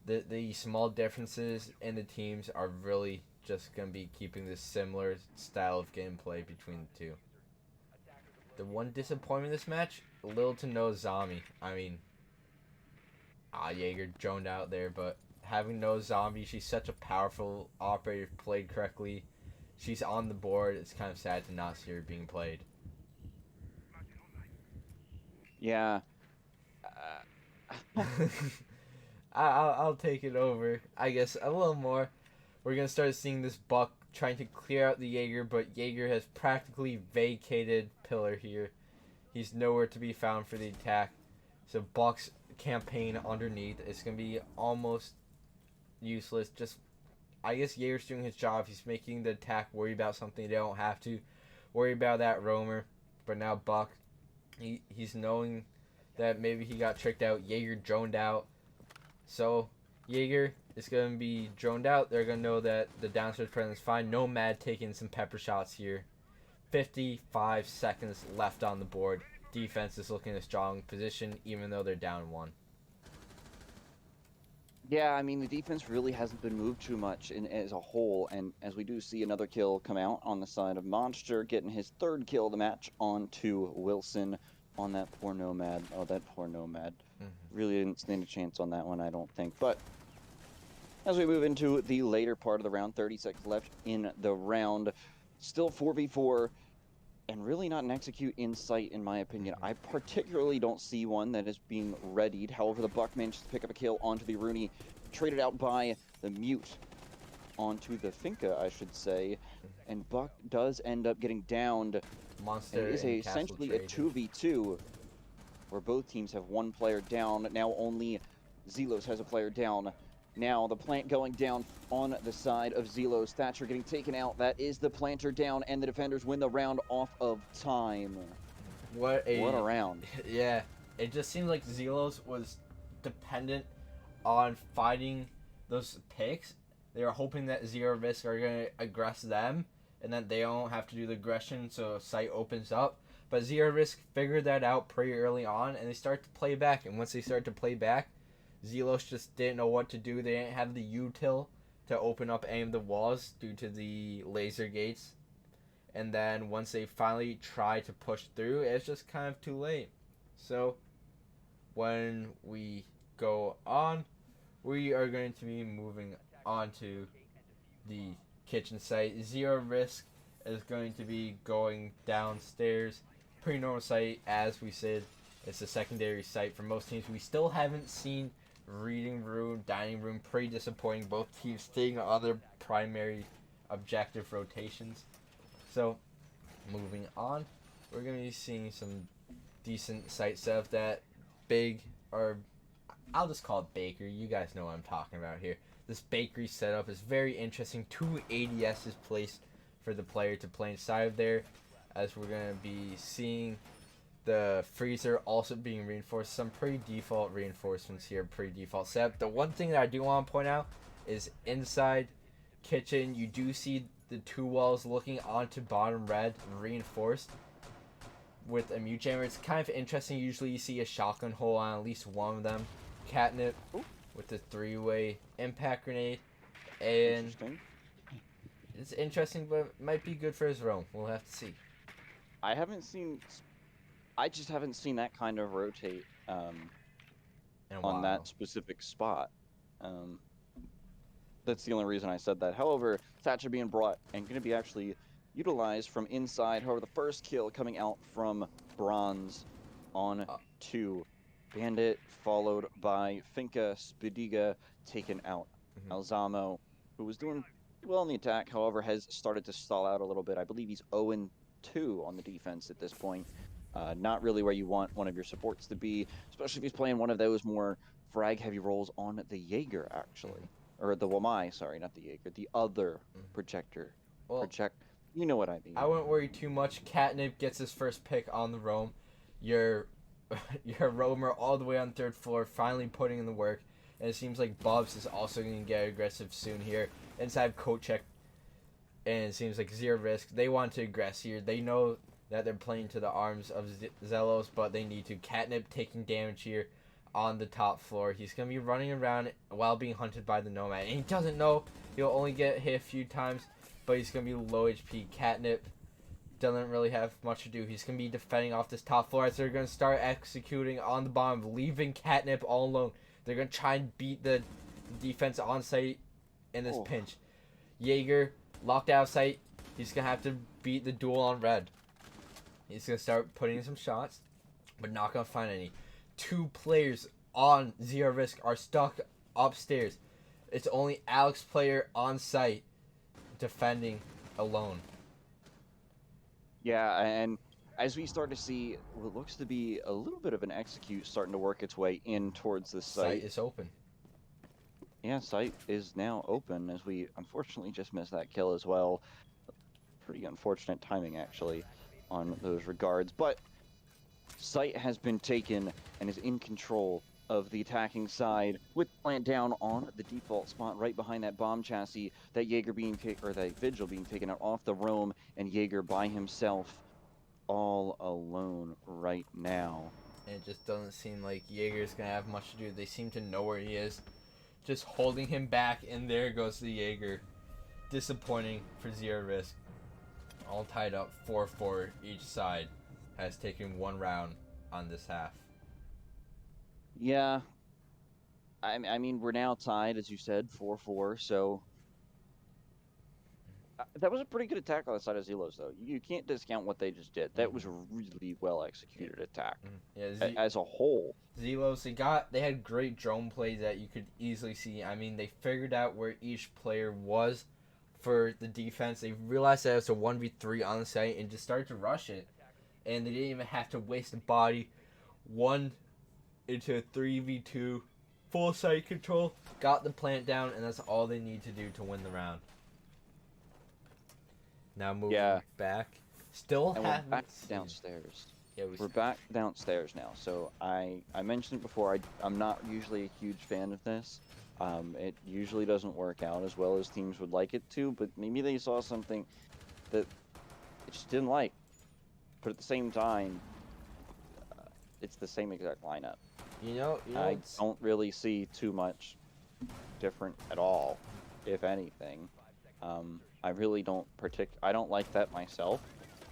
the small differences in the teams are really just going to be keeping this similar style of gameplay between the two. The one disappointment in this match, little to no zombie. I mean, Jaeger droned out there, but having no zombie, she's such a powerful operator, played correctly. She's on the board. It's kind of sad to not see her being played. Yeah. I'll take it over. I guess a little more. We're gonna start seeing this Buck trying to clear out the Jaeger, but Jaeger has practically vacated Pillar here. He's nowhere to be found for the attack. So Buck's campaign underneath is gonna be almost useless. Just, I guess Jaeger's doing his job. He's making the attack worry about something they don't have to worry about, that roamer. But now Buck, he's knowing that maybe he got tricked out. Jaeger droned out. So Jaeger is going to be droned out. They're going to know that the downstairs presence is fine. Nomad taking some pepper shots here. 55 seconds left on the board. Defense is looking in a strong position even though they're down 1. Yeah, I mean, the defense really hasn't been moved too much as a whole, and as we do see another kill come out on the side of Monster, getting his 3rd kill of the match onto Wilson on that poor Nomad. Oh, that poor Nomad. Really didn't stand a chance on that one, I don't think. But as we move into the later part of the round, 30 seconds left in the round, still 4v4, and really not an execute in sight, in my opinion. I particularly don't see one that is being readied. However, the Buck managed to pick up a kill onto the Rooney, traded out by the Mute onto the Finka, I should say. And Buck does end up getting downed. Monster It is essentially a 2v2, where both teams have one player down. Now only Zelos has a player down. Now the plant going down on the side of Zelos. Thatcher getting taken out. That is the planter down, and the defenders win the round off of time. What a round. Yeah, it just seems like Zelos was dependent on fighting those picks. They were hoping that Zero Risk are going to aggress them, and that they don't have to do the aggression so site opens up. But Zero Risk figured that out pretty early on, and they start to play back. And once they start to play back, Zelos just didn't know what to do. They didn't have the util to open up any of the walls due to the laser gates. And then once they finally tried to push through, it's just kind of too late. So when we go on, we are going to be moving on to the kitchen site. Zero Risk is going to be going downstairs. Pretty normal site, as we said. It's a secondary site for most teams. We still haven't seen reading room, dining room. Pretty disappointing. Both teams staying on their primary objective rotations. So, moving on, we're going to be seeing some decent site setup. That big, or I'll just call it bakery. You guys know what I'm talking about here. This bakery setup is very interesting. 2 ADSs placed for the player to play inside of there, as we're going to be seeing the freezer also being reinforced. Some pretty default reinforcements here, pretty default setup. The one thing that I do want to point out is inside kitchen, you do see the 2 walls looking onto bottom red reinforced with a mute jammer. It's kind of interesting. Usually you see a shotgun hole on at least one of them. Catnip with the 3-way impact grenade, and it's interesting, but might be good for his roam. We'll have to see. I just haven't seen that kind of rotate on that specific spot. That's the only reason I said that. However, Thatcher being brought and going to be actually utilized from inside. However, the first kill coming out from Bronze on 2. Bandit followed by Finka, Spidiga taken out. Alzamo, who was doing well in the attack, however, has started to stall out a little bit. I believe he's 0-2 on the defense at this point. Not really where you want one of your supports to be, especially if he's playing one of those more frag-heavy roles on the Jaeger, actually. Or the Wamai, sorry, not the Jaeger. The other projector. You know what I mean. I wouldn't worry too much. Catnip gets his first pick on the roam. Your roamer all the way on 3rd floor, finally putting in the work. And it seems like Bubs is also going to get aggressive soon here. Inside coat check. And it seems like Zero Risk. They want to aggress here. They know that they're playing to the arms of Zelos, but they need to. Catnip taking damage here on the top floor. He's going to be running around while being hunted by the Nomad. And he doesn't know. He'll only get hit a few times, but he's going to be low HP. Catnip doesn't really have much to do. He's going to be defending off this top floor as they're going to start executing on the bottom, leaving Catnip all alone. They're going to try and beat the defense on site in this pinch. Jaeger locked out of sight. He's going to have to beat the duel on red. He's going to start putting in some shots, but not going to find any. 2 players on Zero Risk are stuck upstairs. It's only Alex player on site defending alone. Yeah, and as we start to see what looks to be a little bit of an execute starting to work its way in towards the site. Site is open. Yeah, site is now open as we unfortunately just missed that kill as well. Pretty unfortunate timing actually on those regards, but site has been taken and is in control of the attacking side with plant down on the default spot right behind that bomb chassis, that Jaeger being that Vigil being taken out off the roam, and Jaeger by himself all alone right now. And it just doesn't seem like Jaeger's gonna have much to do. They seem to know where he is, just holding him back, and there goes the Jaeger. Disappointing for Zero Risk. All tied up 4-4 each side. Has taken 1 round on this half. Yeah, I mean, we're now tied, as you said, 4-4, so that was a pretty good attack on the side of Zelos, though. You can't discount what they just did. That was a really well-executed attack as a whole. Zelos, they had great drone plays that you could easily see. I mean, they figured out where each player was for the defense. They realized that it was a 1v3 on the site and just started to rush it. And they didn't even have to waste a body. 1 into a 3v2, full site control, got the plant down, and that's all they need to do to win the round. Now moving back, still and haven't we're back seen. downstairs. Yeah, We're back downstairs now. So I mentioned it before. I'm not usually a huge fan of this. It usually doesn't work out as well as teams would like it to, but maybe they saw something that they just didn't like. But at the same time, it's the same exact lineup. You know I don't really see too much different at all, if anything. I really don't I don't like that myself,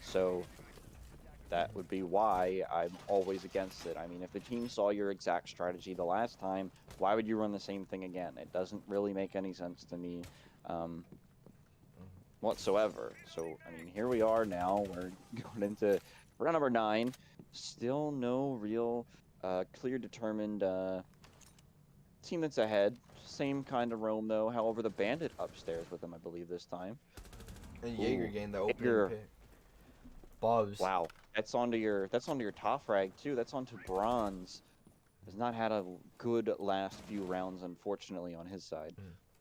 so that would be why I'm always against it. I mean, if the team saw your exact strategy the last time, why would you run the same thing again? It doesn't really make any sense to me whatsoever. So, I mean, here we are now. We're going into round number 9. Still no real clear, determined team that's ahead. Same kind of roam, though. However, the Bandit upstairs with them, I believe, this time. And Jaeger gained the opening Jaeger. pick. Bubs. Wow, that's onto your top frag too. That's onto bronze. Has not had a good last few rounds, unfortunately, on his side.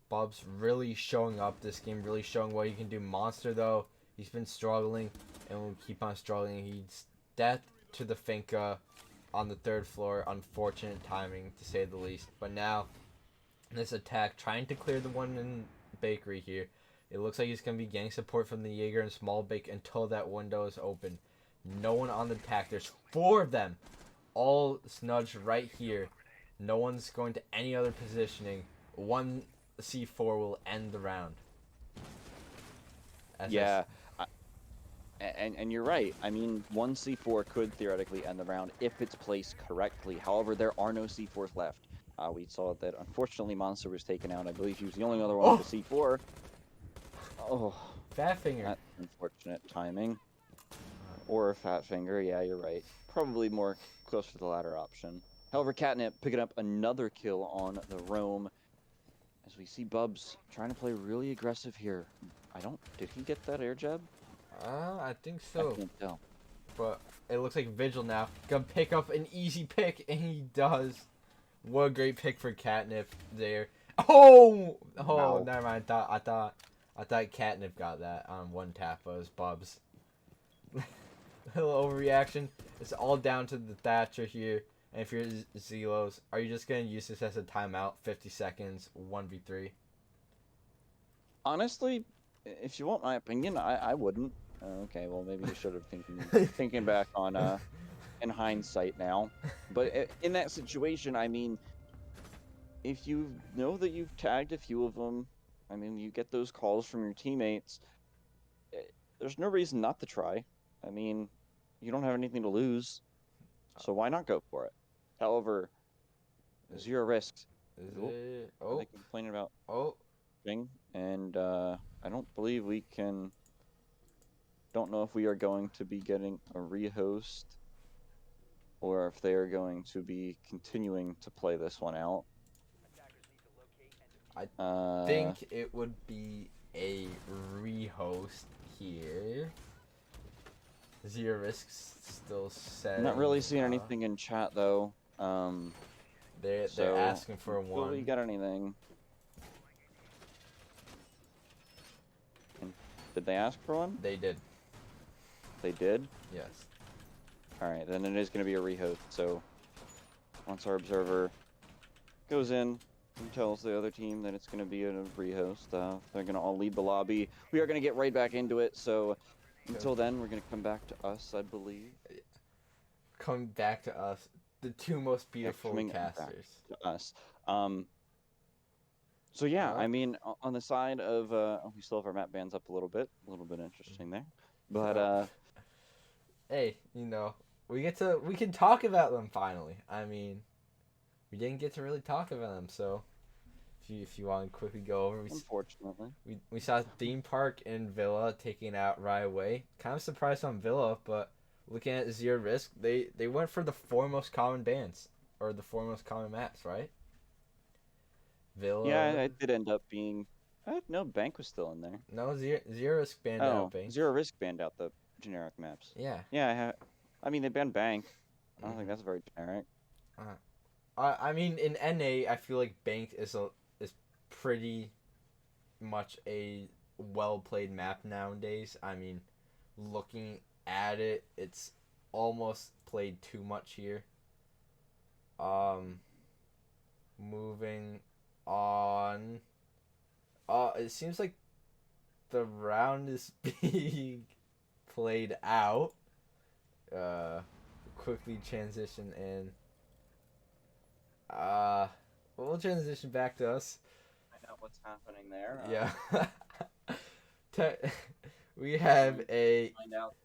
Bubs really showing up this game, really showing what he can do. Monster, though, he's been struggling and will keep on struggling. He's death to the Finca on the 3rd floor. Unfortunate timing, to say the least. But now, this attack, trying to clear the one in bakery here. It looks like he's going to be getting support from the Jaeger and small bake until that window is open. No one on the attack. There's 4 of them. All snudged right here. No one's going to any other positioning. 1 C4 will end the round. Yeah, and you're right. I mean, 1 C4 could theoretically end the round if it's placed correctly. However, there are no C4s left. We saw that, unfortunately, Monster was taken out. I believe he was the only other one with a C4. Oh, Fat Finger. that's unfortunate timing. Or a Fat Finger, yeah, you're right. Probably more close to the latter option. However, Catnip picking up another kill on the roam. As we see Bubs trying to play really aggressive here. Did he get that air jab? I think so. I can't tell. But it looks like Vigil now gonna pick up an easy pick, and he does. What a great pick for Catnip there. Oh, Wow. Never mind. I thought Catnip got that on 1 tap, but it was Bubs. Little overreaction. It's all down to the Thatcher here. And if you're Zelos, are you just gonna use this as a timeout? 50 seconds, 1v3. Honestly, if you want my opinion, I wouldn't. Okay, well maybe you should have thinking back on in hindsight now. But in that situation, I mean, if you know that you've tagged a few of them, I mean, you get those calls from your teammates. There's no reason not to try. I mean, you don't have anything to lose, so why not go for it? However, Zero Risks. Is Oh, it? are they Oh, complaining about oh. thing? And I don't believe we can. Don't know if we are going to be getting a rehost or if they are going to be continuing to play this one out. I think it would be a rehost here. Zero Risk's still setting. I'm not really seeing anything in chat though. They're So asking for until one. we got anything. And did they ask for one? They did. They did? Yes. Alright, then it is going to be a rehost. So once our observer goes in and tells the other team that it's going to be a rehost, they're going to all leave the lobby. We are going to get right back into it. So until then, we're going to come back to us, I believe. Come back to us. The two most beautiful coming back casters. to us. So yeah, I mean, on the side of we still have our map bands up a little bit interesting there, but hey, you know, we can talk about them finally. I mean, we didn't get to really talk about them, so if you want to quickly go over, unfortunately, we saw Theme Park and Villa taking out right away. Kind of surprised on Villa, but looking at Zero Risk, they went for the four most common bands or the four most common maps, right? Villa. Yeah, it did end up being. No, Bank was still in there. No, Zero Risk banned out Bank. Zero Risk banned out the generic maps. Yeah. Yeah, I mean they banned Bank. I don't think that's very generic. I mean in NA, I feel like Bank is pretty much a well played map nowadays. I mean, looking at it, it's almost played too much here. Moving on. It seems like the round is being played out. Quickly transition in. We'll transition back to us. Find out what's happening there. Yeah. We have a. Find out.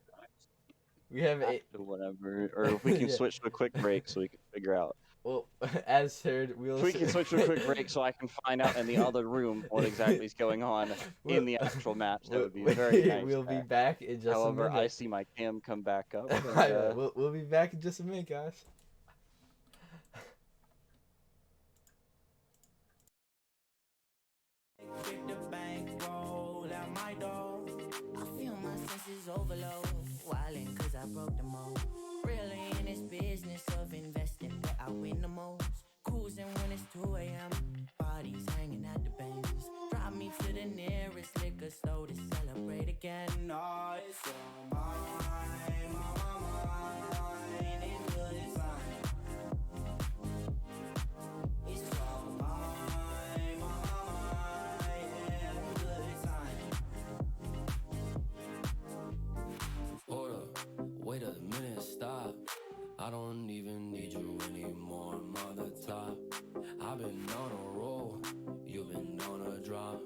We have a. Whatever, or if we can Yeah. switch to a quick break so we can figure out. Well, as heard, we'll. We can switch to a quick break so I can find out in the other room what exactly is going on in the actual match. That would be very nice. We'll be back in just However, a minute. I see my cam come back up. We'll be back in just a minute, guys. Get the bank roll out my door. I feel my senses overload. Wildin' cause I broke the mold. Really in this business of investing where I win the most. Cruising when it's 2 a.m. Bodies hanging at the banks. Drive me to the nearest liquor store to celebrate again. Oh, it's on my mind, it's good, it's fine. It's on my mind, yeah, good, it's fine. Hold up, wait a minute, stop. I don't even need you anymore, I'm on the top. I've been on a roll, you've been on a drop.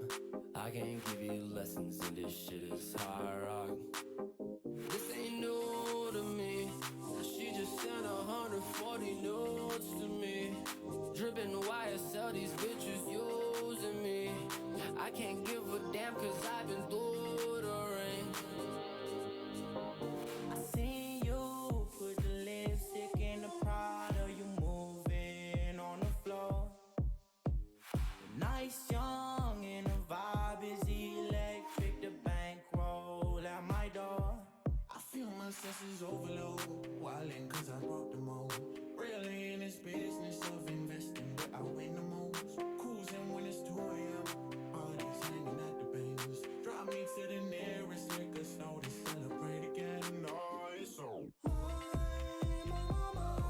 I can't give you lessons and this shit is high rock. This ain't new to me. She just sent 140 notes to me. Dripping YSL, these bitches using me. I can't give a damn cause I've been through the rain. I seen you put the lipstick in the Prada. You moving on the floor. Nice, young, and the vibe is electric. The bank roll out my door. I feel my senses overload. Wildin' cause I broke the mold. Really in this business of investing where I win the most. Cruising when it's 2 a.m. Bodies hanging at the banks. Drive me to the nearest liquor store to celebrate again. Oh, it's so. It's on my mind.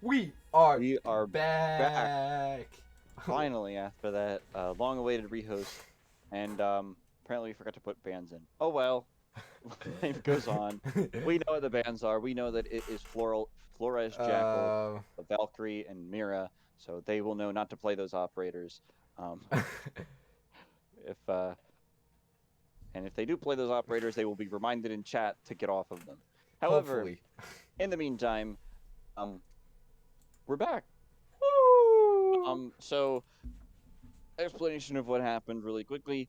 We are We are back. finally after that long-awaited rehost, and apparently we forgot to put bands in. Oh well, life goes on. We know what the bands are. We know that it is Flores, Jackal, Valkyrie, and Mira, so they will know not to play those operators. If and if they do play those operators, they will be reminded in chat to get off of them. However, Hopefully. in the meantime, we're back. So explanation of what happened really quickly.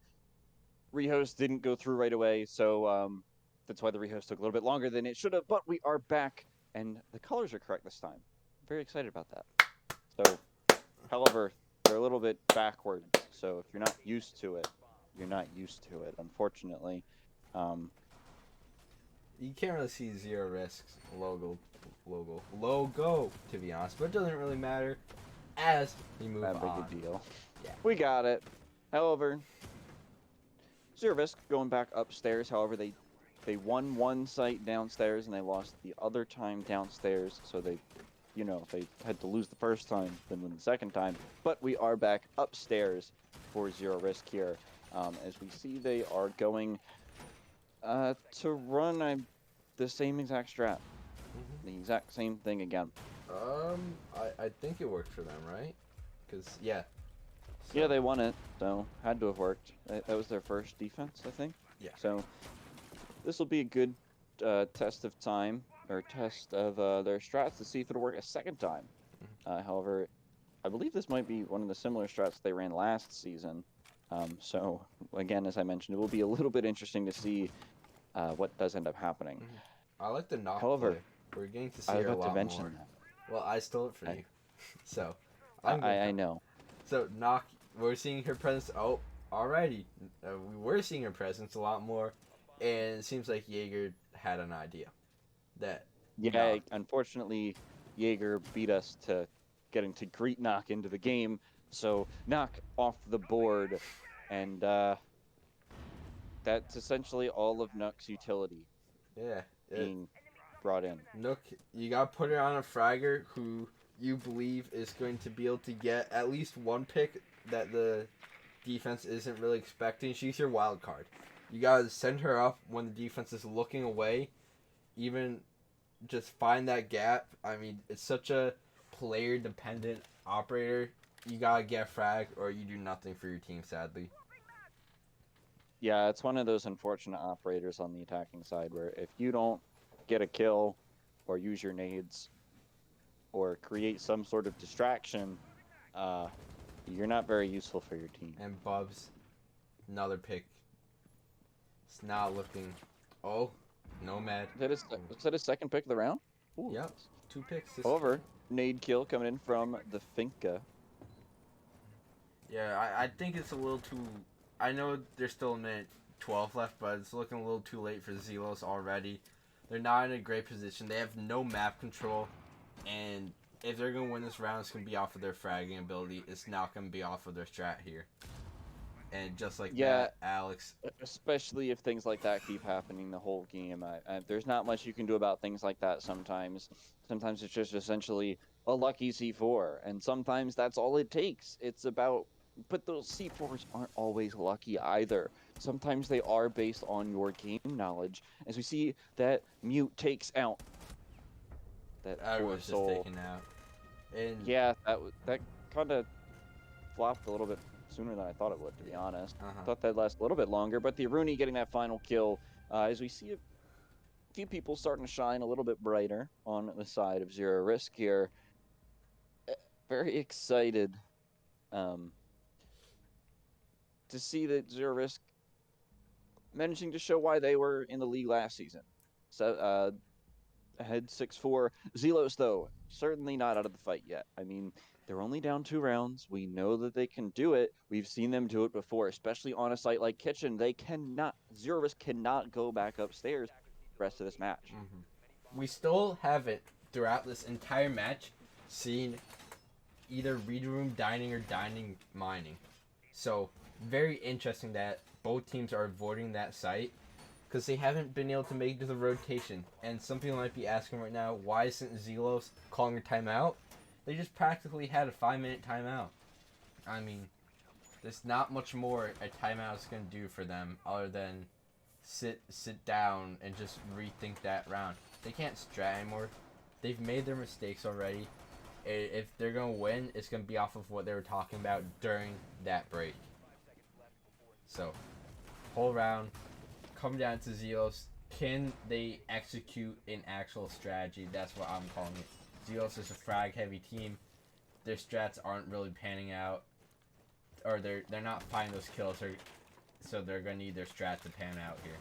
Rehost didn't go through right away, so that's why the rehost took a little bit longer than it should have. But we are back, and the colors are correct this time. I'm very excited about that. So, however, they're a little bit backwards. So if you're not used to it, you're not used to it. Unfortunately, You can't really see Zero Risk's logo, to be honest, but it doesn't really matter as we move not on. big a deal. Yeah. We got it. However, Zero Risk going back upstairs. However, they won one site downstairs and they lost the other time downstairs. So they had to lose the first time, then win the second time. But we are back upstairs for Zero Risk here. As we see, they are going to run the same exact strat. The exact same thing again. I think it worked for them, right? Because, yeah. Yeah, they won it, so had to have worked. That was their first defense, I think. Yeah. So this will be a good test of time, or test of their strats to see if it'll work a second time. However, I believe this might be one of the similar strats they ran last season. So again, as I mentioned, it will be a little bit interesting to see what does end up happening. I like the knock However, play. We're getting to see I was her a about to lot mention more. that. Well, I stole it for you. So, I know. So, knock, we're seeing her presence. Oh, alrighty. We were seeing her presence a lot more. And it seems like Jaeger had an idea. Yeah, unfortunately, Jaeger beat us to getting to greet Knock into the game. So, Knock off the board. And that's essentially all of Nook's utility being brought in. Nook, you gotta put her on a fragger who you believe is going to be able to get at least one pick that the defense isn't really expecting. She's your wild card. You gotta send her up when the defense is looking away. Even just find that gap. I mean, it's such a player-dependent operator. You gotta get a frag or you do nothing for your team, sadly. Yeah, it's one of those unfortunate operators on the attacking side where if you don't get a kill or use your nades or create some sort of distraction, you're not very useful for your team. And Bubs, another pick. It's not looking. Oh, Nomad. Is that his second pick of the round? Ooh. Yep, 2 picks. However, nade kill coming in from the Finka. Yeah, I think it's a little too. I know there's still a minute 12 left, but it's looking a little too late for Zelos already. They're not in a great position. They have no map control, and if they're going to win this round, it's going to be off of their fragging ability. It's not going to be off of their strat here. And just like that, Alex. Especially if things like that keep happening the whole game. There's not much you can do about things like that sometimes. Sometimes it's just essentially a lucky C4, and sometimes that's all it takes. It's about... But those C4s aren't always lucky either. Sometimes they are based on your game knowledge. As we see that Mute takes out that poor Was just soul. taken out. And Yeah, that kind of flopped a little bit sooner than I thought it would, to be honest. Thought that'd last a little bit longer, but the Aruni getting that final kill, as we see a few people starting to shine a little bit brighter on the side of Zero Risk here. Very excited to see that Zero Risk managing to show why they were in the league last season. So, ahead 6-4. Zelos, though, certainly not out of the fight yet. I mean, they're only down 2 rounds. We know that they can do it. We've seen them do it before, especially on a site like Kitchen. Zero Risk cannot go back upstairs the rest of this match. we still haven't, throughout this entire match, seen either read room dining or dining mining. So, very interesting that both teams are avoiding that site. because they haven't been able to make it to the rotation. And some people might be asking right now, why isn't Zelos calling a timeout? They just practically had a 5-minute timeout. I mean, there's not much more a timeout is going to do for them other than sit down and just rethink that round. They can't strat anymore. They've made their mistakes already. If they're going to win, it's going to be off of what they were talking about during that break. So, whole round, come down to Zelos. Can they execute an actual strategy? That's what I'm calling it. Zelos is a frag-heavy team. Their strats aren't really panning out. Or they're not finding those kills, so they're going to need their strat to pan out here.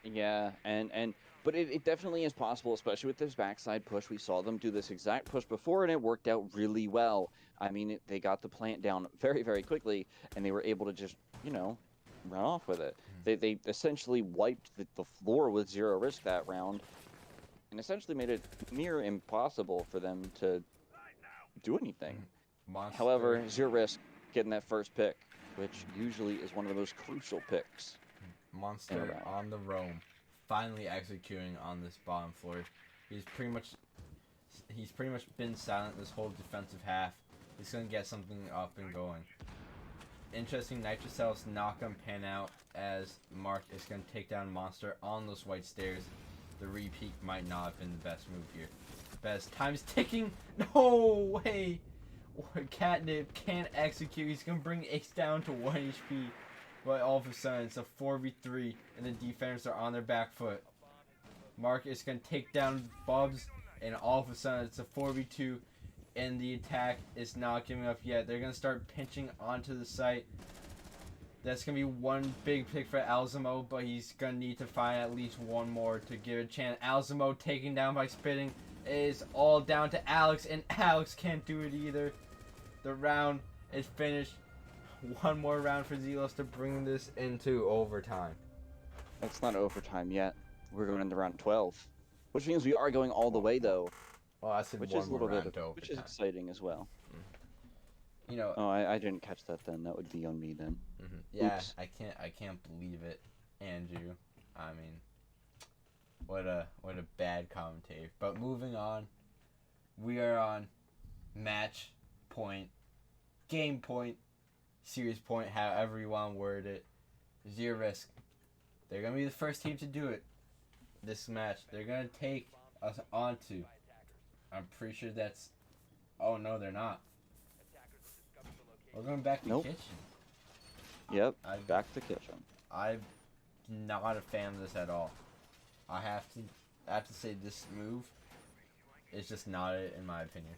Yeah, but it definitely is possible, especially with this backside push. We saw them do this exact push before, and it worked out really well. I mean, they got the plant down very, very quickly, and they were able to just, run off with it. They essentially wiped the floor with zero risk that round, and essentially made it near impossible for them to do anything. Monster. However, zero risk getting that first pick, which usually is one of the most crucial picks. Monster on the roam, finally executing on this bottom floor. He's pretty much been silent this whole defensive half. He's gonna get something up and going. Interesting, Nitrocel's not gonna pan out as Mark is gonna take down Monster on those white stairs. The repeat might not have been the best move here. But as time's ticking, no way! Catnip can't execute. He's gonna bring Ace down to 1 HP. But all of a sudden, it's a 4v3, and the defenders are on their back foot. Mark is going to take down Bubs, and all of a sudden, it's a 4v2, and the attack is not giving up yet. They're going to start pinching onto the site. That's going to be one big pick for Alzamo, but he's going to need to find at least one more to give a chance. Alzamo taken down by spitting. It is all down to Alex, and Alex can't do it either. The round is finished. One more round for Zelos to bring this into overtime. It's not overtime yet. We're going into round 12, which means we are going all the way, though. Well, I said which one is a more little round bit, to overtime. which is exciting as well. You know. Oh, I didn't catch that then. That would be on me then. Yeah, Oops. I can't believe it, Andrew. I mean, what a bad commentator. But moving on, we are on match point, game point, series point, however you want to word it. Zero risk. They're going to be the first team to do it this match. They're going to take us onto. I'm pretty sure that's... Oh, no, they're not. We're going back to kitchen. Yep, back to kitchen. I'm not a fan of this at all. I have to say this move is just not it, in my opinion.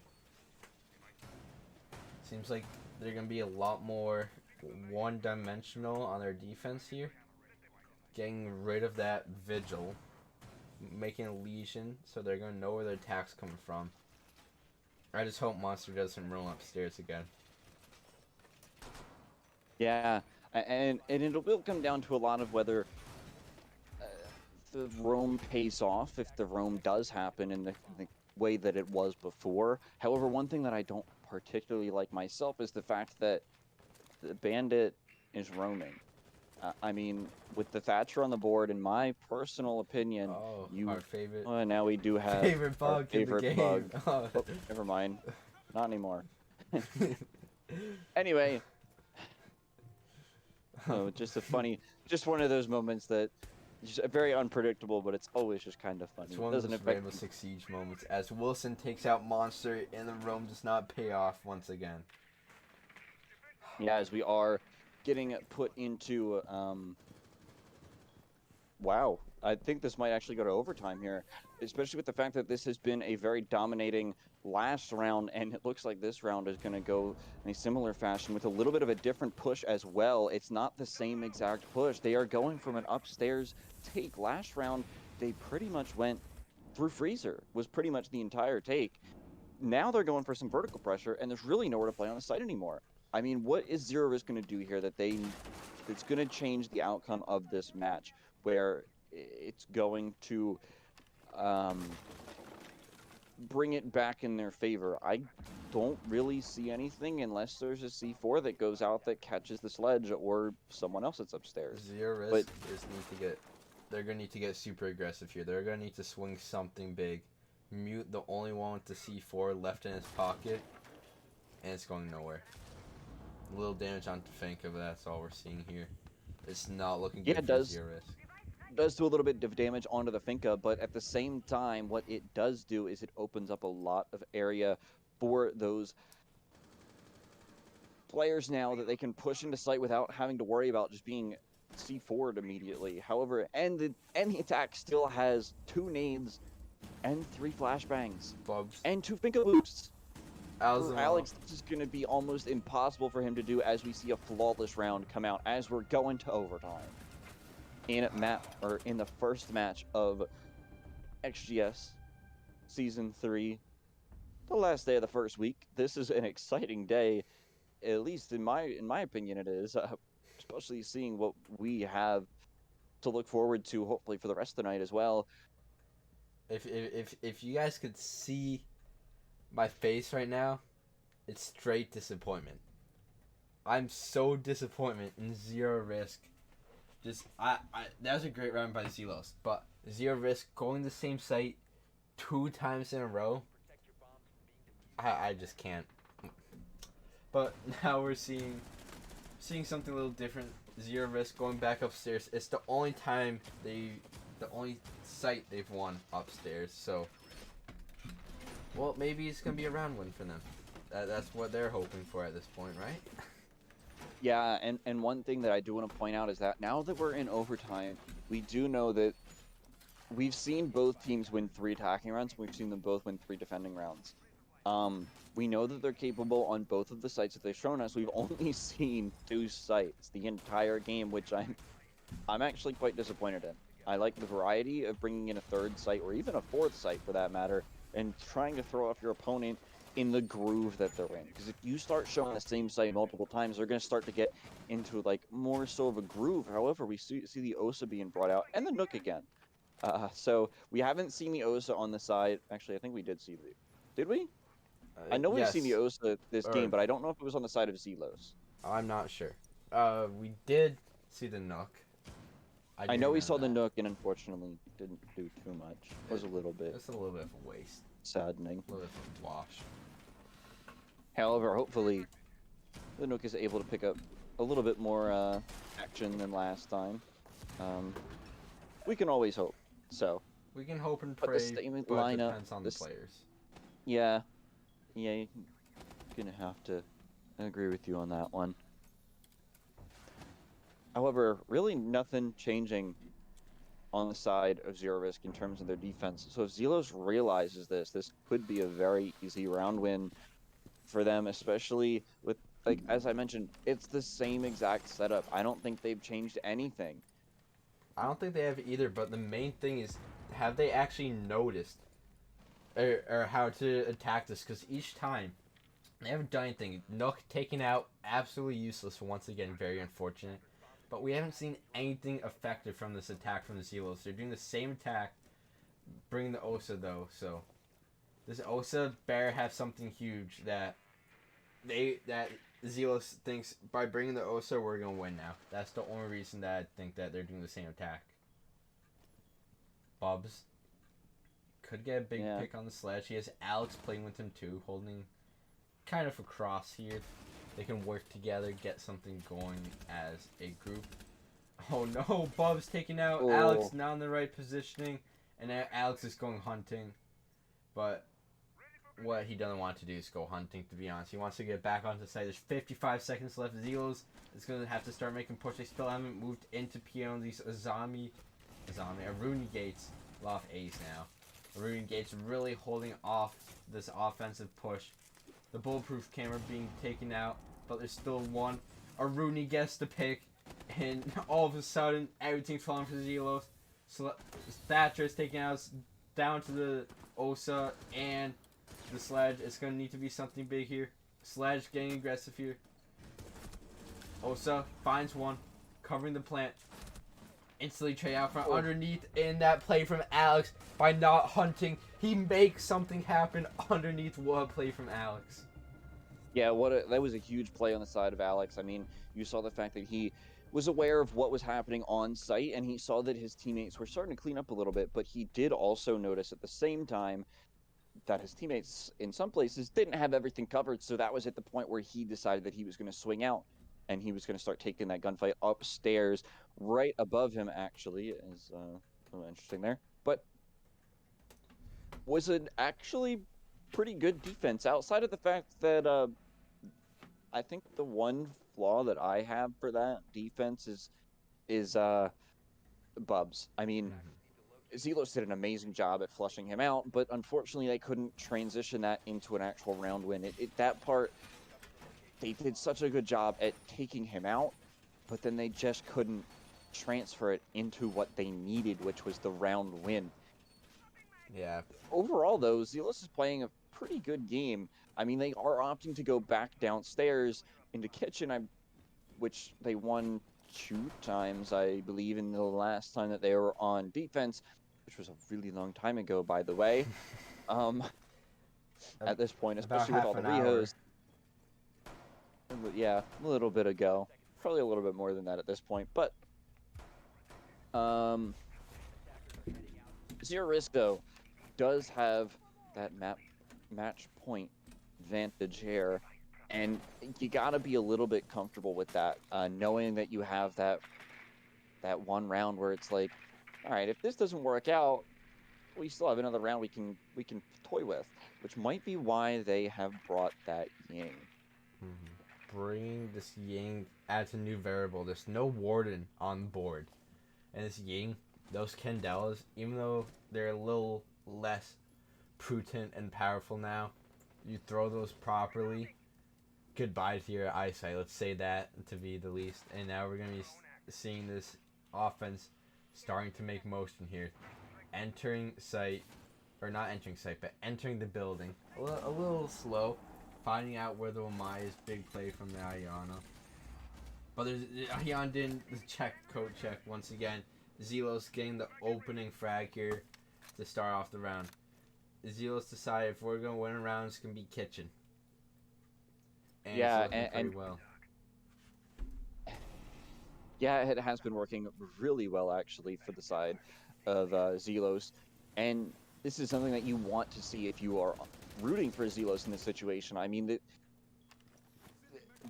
Seems like they're going to be a lot more one-dimensional on their defense here. Getting rid of that vigil. Making a lesion, so they're going to know where their attack's coming from. I just hope Monster doesn't roll upstairs again. Yeah, and it will come down to a lot of whether the roam pays off, if the roam does happen in the way that it was before. However, one thing that I don't particularly like myself is the fact that the bandit is roaming. I mean, with the Thatcher on the board, in my personal opinion, our favorite. Now we do have favorite bug our favorite in the game. bug. Oh, never mind, not anymore. Anyway, just one of those moments that just very unpredictable, but it's always just kind of funny. It's one of those Rainbow Six Siege moments as Wilson takes out Monster and the roam does not pay off once again. Yeah, as we are getting put into wow, I think this might actually go to overtime here, especially with the fact that this has been a very dominating last round, and it looks like this round is going to go in a similar fashion with a little bit of a different push as well. It's not the same exact push. They are going from an upstairs take. Last round, they pretty much went through freezer, was pretty much the entire take. Now they're going for some vertical pressure, and there's really nowhere to play on the site anymore. I mean, what is Zero Risk going to do here that's going to change the outcome of this match, where it's going to bring it back in their favor. I don't really see anything unless there's a C4 that goes out that catches the sledge or someone else that's upstairs. Zero But- risk just need to get. They're gonna need to get super aggressive here. They're gonna need to swing something big. Mute the only one with the C4 left in his pocket, and it's going nowhere. A little damage on Finka, but that's all we're seeing here. It's not looking good Yeah, it for does. Zero risk. Does do a little bit of damage onto the Finka, but at the same time, what it does do is it opens up a lot of area for those players now that they can push into sight without having to worry about just being C4'd immediately. However, and the attack still has 2 nades and 3 flashbangs Bubs. and 2 Finka boosts. Al's For Alex, this is going to be almost impossible for him to do as we see a flawless round come out as we're going to overtime. In the first match of XGS Season 3, the last day of the first week. This is an exciting day, at least in my opinion it is, especially seeing what we have to look forward to hopefully for the rest of the night as well. If you guys could see my face right now, it's straight disappointment. I'm so disappointed in Zero Risk. Just that was a great round by Zelos, but Zero Risk going the same site 2 times in a row. I just can't. But now we're seeing something a little different. Zero Risk going back upstairs. It's the only site they've won upstairs. So, well, maybe it's gonna be a round win for them. That's what they're hoping for at this point, right? Yeah, and one thing that I do want to point out is that now that we're in overtime, we do know that we've seen both teams win 3 attacking rounds. We've seen them both win 3 defending rounds. We know that they're capable on both of the sites that they've shown us. We've only seen 2 sites the entire game, which I'm actually quite disappointed in. I like the variety of bringing in a 3rd site, or even a 4th site for that matter, and trying to throw off your opponent in the groove that they're in. Because if you start showing the same site multiple times, they're going to start to get into like more so of a groove. However, we see the Osa being brought out, and the Nook again. So we haven't seen the Osa on the side. Actually, I think we did see the... Did we? I know we've seen the Osa this game, but I don't know if it was on the side of Zelos. I'm not sure. We did see the Nook. I know we saw the Nook, and unfortunately didn't do too much. It was a little bit It's a little bit of a waste. saddening. A little bit of a wash. However, hopefully the Nook is able to pick up a little bit more action than last time. We can always hope. So We can hope and But the pray, statement but it lineup, depends on the this- players. yeah, you're gonna have to agree with you on that one. However, really nothing changing on the side of Zero Risk in terms of their defense. So if Zelos realizes this could be a very easy round win for them, especially with, like, as I mentioned, it's the same exact setup. I don't think they've changed anything. I don't think they have either, but the main thing is, have they actually noticed or how to attack this? Because each time, they haven't done anything. Nook taken out, absolutely useless once again, very unfortunate. But we haven't seen anything effective from this attack from the Zelos. They're doing the same attack, bringing the Osa though, so... This Osa better have something huge that Zelos thinks, by bringing the Osa, we're going to win now. That's the only reason that I think that they're doing the same attack. Bubs could get a big pick on the sledge. He has Alex playing with him too, holding kind of a cross here. They can work together, get something going as a group. Oh no, Bubs taking out Alex, not in the right positioning. And now Alex is going hunting. But what he doesn't want to do is go hunting, to be honest. He wants to get back onto the site. There's 55 seconds left. Zelos is going to have to start making push. They still haven't moved into PO. These Aruni Gates, a lot of A's now. Aruni Gates really holding off this offensive push. The bulletproof camera being taken out, but there's still one. Aruni gets the pick, and all of a sudden, everything's falling for Zelos. So Thatcher is taken out down to the Osa and the sledge. It's going to need to be something big here. Sledge getting aggressive here. Osa finds one, covering the plant. Instantly trade out from underneath, in that play from Alex by not hunting. he makes something happen underneath. What a play from Alex. Yeah, that was a huge play on the side of Alex. I mean, you saw the fact that he was aware of what was happening on site, and he saw that his teammates were starting to clean up a little bit, but he did also notice at the same time that his teammates in some places didn't have everything covered, so that was at the point where he decided that he was going to swing out, and he was going to start taking that gunfight upstairs, right above him, actually, is a little interesting there. But was an actually pretty good defense, outside of the fact that I think the one flaw that I have for that defense is Bubs. I mean, Zelos did an amazing job at flushing him out, but unfortunately they couldn't transition that into an actual round win. That part, they did such a good job at taking him out, but then they just couldn't transfer it into what they needed, which was the round win. Yeah. Overall, though, Zelos is playing a pretty good game. I mean, they are opting to go back downstairs into kitchen, which they won 2 times, I believe, in the last time that they were on defense, which was a really long time ago, by the way. At this point, About especially with half all the an hour. rehos. Yeah, a little bit ago. Probably a little bit more than that at this point, but Zero Risk, though, does have that match point advantage here, and you gotta be a little bit comfortable with that, knowing that you have that one round where it's like, all right, if this doesn't work out, we still have another round we can toy with, which might be why they have brought that Ying. Bringing this Ying adds a new variable. There's no Warden on the board. And this Ying, those Candelas, even though they're a little less potent and powerful now, you throw those properly, goodbye to your eyesight. Let's say that, to be the least. And now we're going to be seeing this offense starting to make motion here. Entering site, or not entering site, but entering the building. A little slow. Finding out where the Wamai is. Big play from the Ayana. But Ayana didn't code check once again. Zelos getting the opening frag here to start off the round. Zelos decided if we're going to win a round, it's going to be kitchen. And Yeah, and well. Yeah, it has been working really well, actually, for the side of Zelos. And this is something that you want to see if you are rooting for Zelos in this situation. I mean,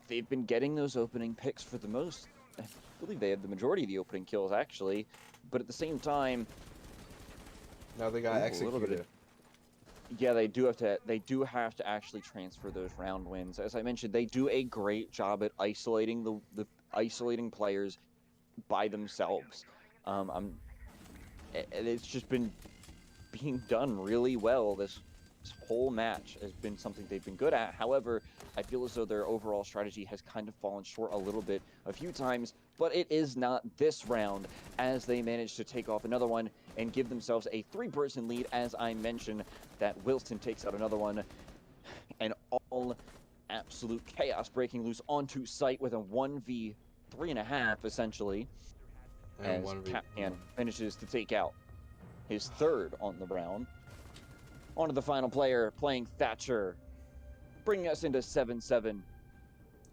they've been getting those opening picks for the most. I believe they have the majority of the opening kills, actually. But at the same time, Now they got executed. Yeah, they do have to actually transfer those round wins. As I mentioned, they do a great job at isolating the isolating players by themselves. And it's just been being done really well. This whole match has been something they've been good at. However, I feel as though their overall strategy has kind of fallen short a little bit a few times, but it is not this round, as they managed to take off another one and give themselves a 3-person lead. As I mentioned, that Wilson takes out another one, and all absolute chaos breaking loose onto site with a 1v3.5, essentially, And as Capcan finishes to take out his 3rd on the round. On to the final player, playing Thatcher, bringing us into 7-7.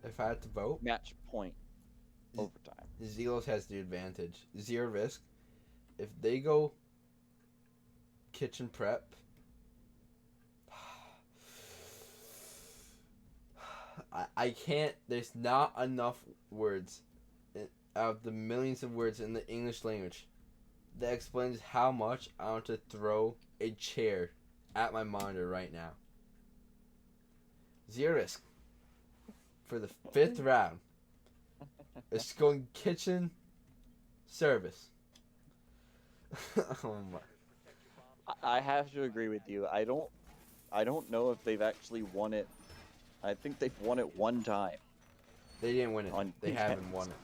If I had to vote, Match point overtime. Zelos has the advantage. Zero Risk. If they go kitchen prep, I can't. There's not enough words out of the millions of words in the English language that explains how much I want to throw a chair at my monitor right now. Zero Risk for the 5th round. It's going kitchen service. Oh my. I have to agree with you. I don't know if they've actually won it. I think they've won it one time. They didn't win it. On They defense. haven't won it.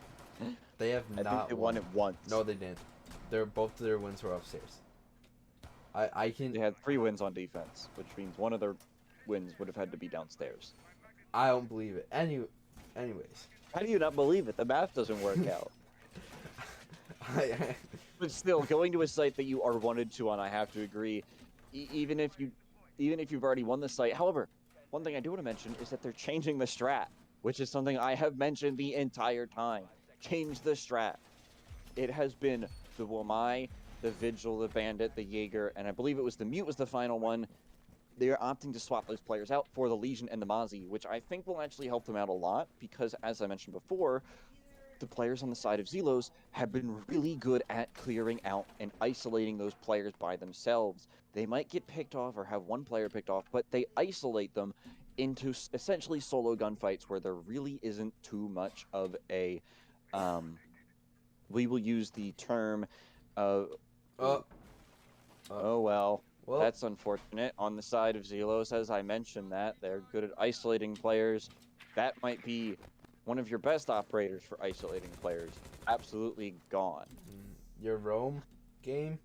They have I not think they won it once. No, they didn't. Both of their wins were upstairs. I can. They had 3 wins on defense, which means one of their wins would have had to be downstairs. I don't believe it. Anyways. How do you not believe it? The math doesn't work out. But still, going to a site that you are wanted to on, I have to agree, even if you've already won the site. However, one thing I do want to mention is that they're changing the strat, which is something I have mentioned the entire time. Change the strat. It has been the Womai, the Vigil, the Bandit, the Jaeger, and I believe it was the Mute was the final one. They are opting to swap those players out for the Legion and the Mozzie, which I think will actually help them out a lot because, as I mentioned before, the players on the side of Zelos have been really good at clearing out and isolating those players by themselves. They might get picked off or have one player picked off, but they isolate them into essentially solo gunfights where there really isn't too much of a we will use the term Oh, oh well, well, that's unfortunate. On the side of Zelos, as I mentioned, that they're good at isolating players. That might be one of your best operators for isolating players. Absolutely gone. your roam game,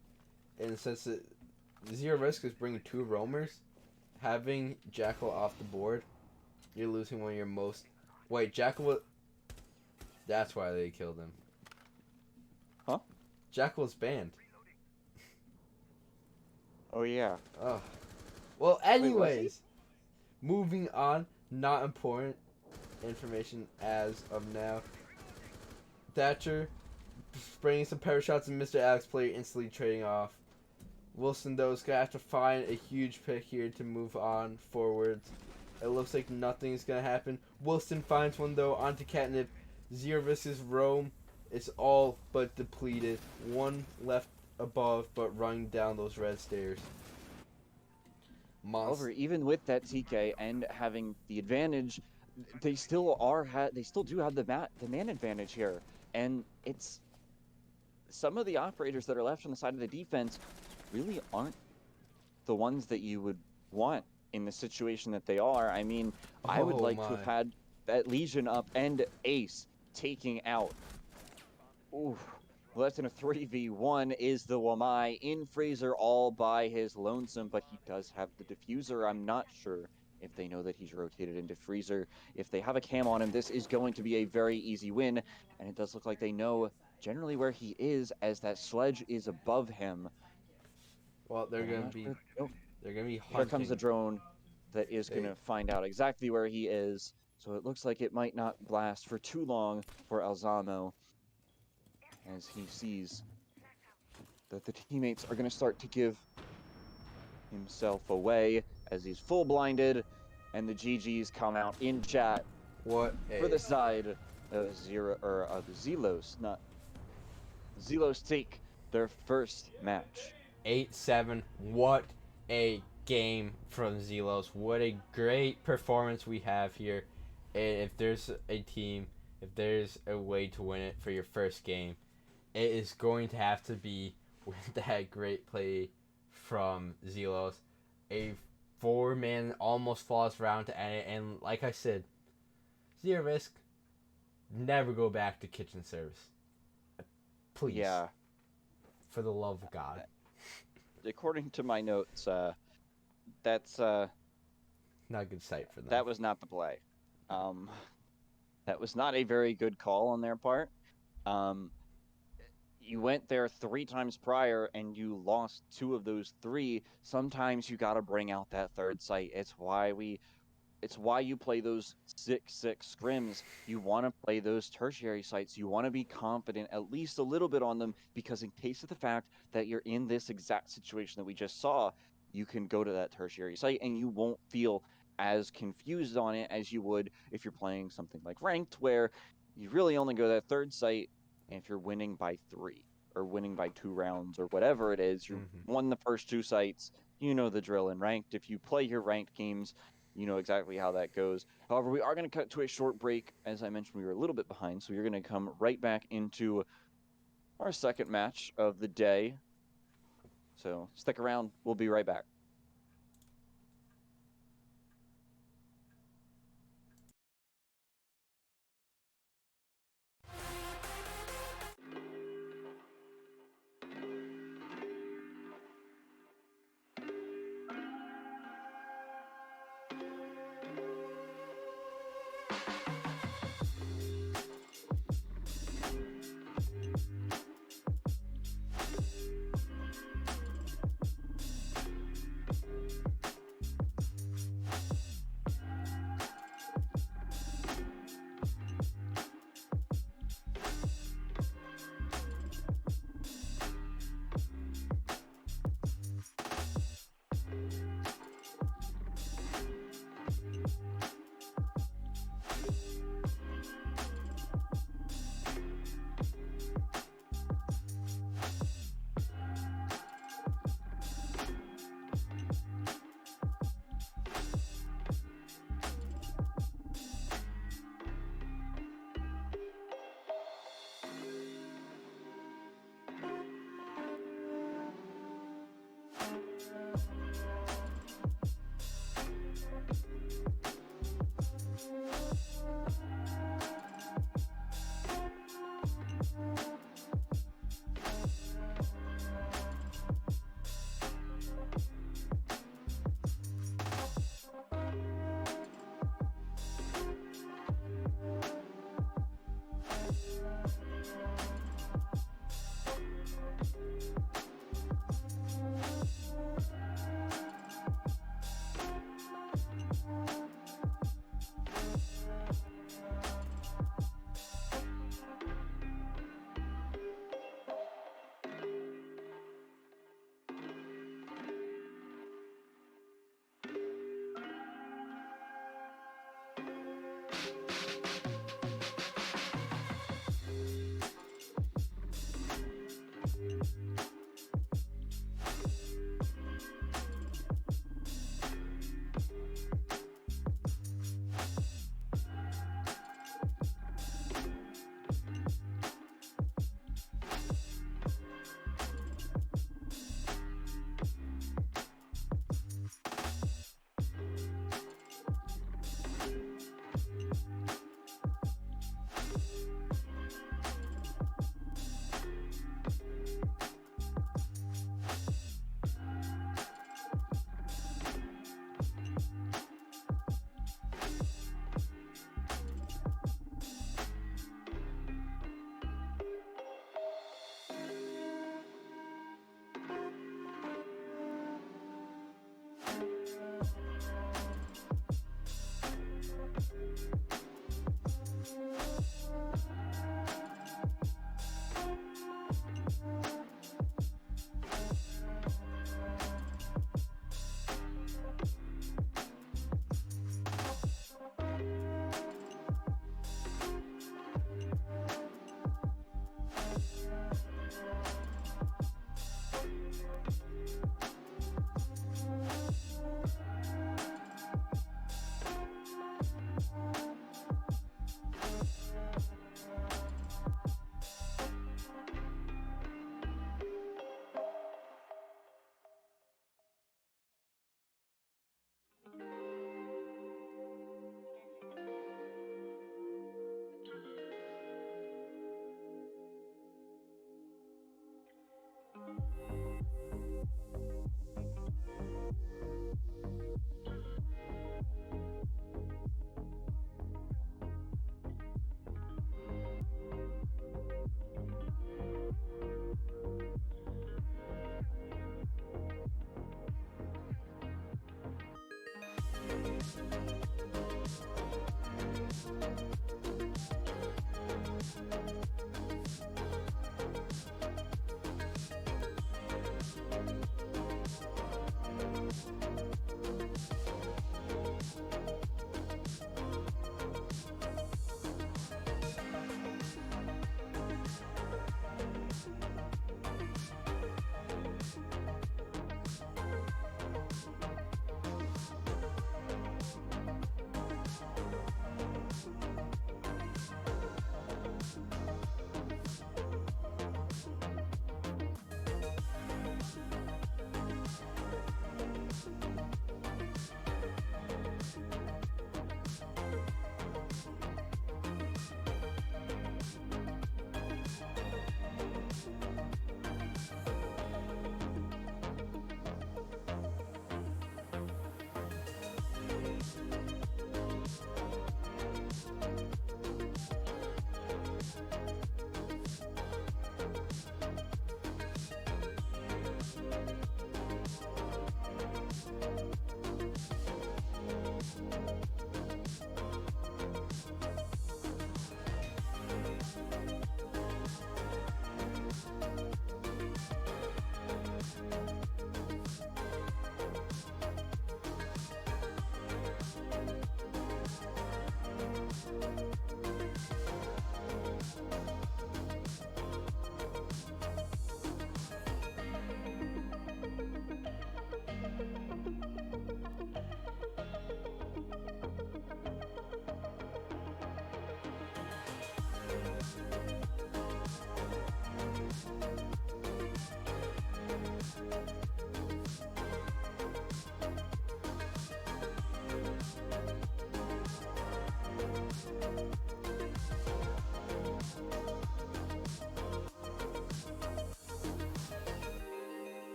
and since Zero Risk is bringing 2 roamers, having Jackal off the board, you're losing one of your most. Wait, Jackal was. That's why they killed him. Huh? Jackal was banned. Oh yeah. Oh. Well, anyways, moving on. Not important information as of now. Thatcher spraying some power shots and Mr. Alex player instantly trading off. Wilson, though, is going to have to find a huge pick here to move on forwards. It looks like nothing's going to happen. Wilson finds one, though, onto Catnip. Zero Risk's roam is all but depleted. One left above, but running down those red stairs. However, even with that TK and having the advantage, they still do have the man advantage here, and it's some of the operators that are left on the side of the defense really aren't the ones that you would want in the situation that they are. I mean, I would like to have had that Legion up and Ace taking out. Ooh. Less than a 3v1 is the Wamai in Fraser all by his lonesome, but he does have the diffuser. I'm not sure if they know that he's rotated into Freezer. If they have a cam on him, this is going to be a very easy win, and it does look like they know generally where he is, as that sledge is above him. Well, they're gonna be hunting. Here comes the drone that is gonna find out exactly where he is. So it looks like it might not blast for too long for Alzamo, as he sees that the teammates are going to start to give himself away as he's full blinded, and the GGs come out in chat What for the side of Zelos. Zelos take their first match. 8-7. What a game from Zelos. What a great performance we have here. And if there's a team, if there's a way to win it for your first game, it is going to have to be with that great play from Zelos. A 4-man almost flawless round to end it. And like I said, Zero Risk, never go back to kitchen service. Please. Yeah. For the love of God. According to my notes, that's not a good sight for them. that was not the play. That was not a very good call on their part. You went there 3 times prior and you lost 2 of those 3. Sometimes you got to bring out that third site. It's why you play those 6-6 scrims. You want to play those tertiary sites. You want to be confident at least a little bit on them, because in case of the fact that you're in this exact situation that we just saw, you can go to that tertiary site and you won't feel as confused on it as you would if you're playing something like ranked, where you really only go to that third site, and if you're winning by 3 or winning by 2 rounds or whatever it is, you won the first 2 sites. You know the drill in ranked. If you play your ranked games, you know exactly how that goes. However, we are going to cut to a short break. As I mentioned, we were a little bit behind, so you're going to come right back into our second match of the day. So stick around. We'll be right back.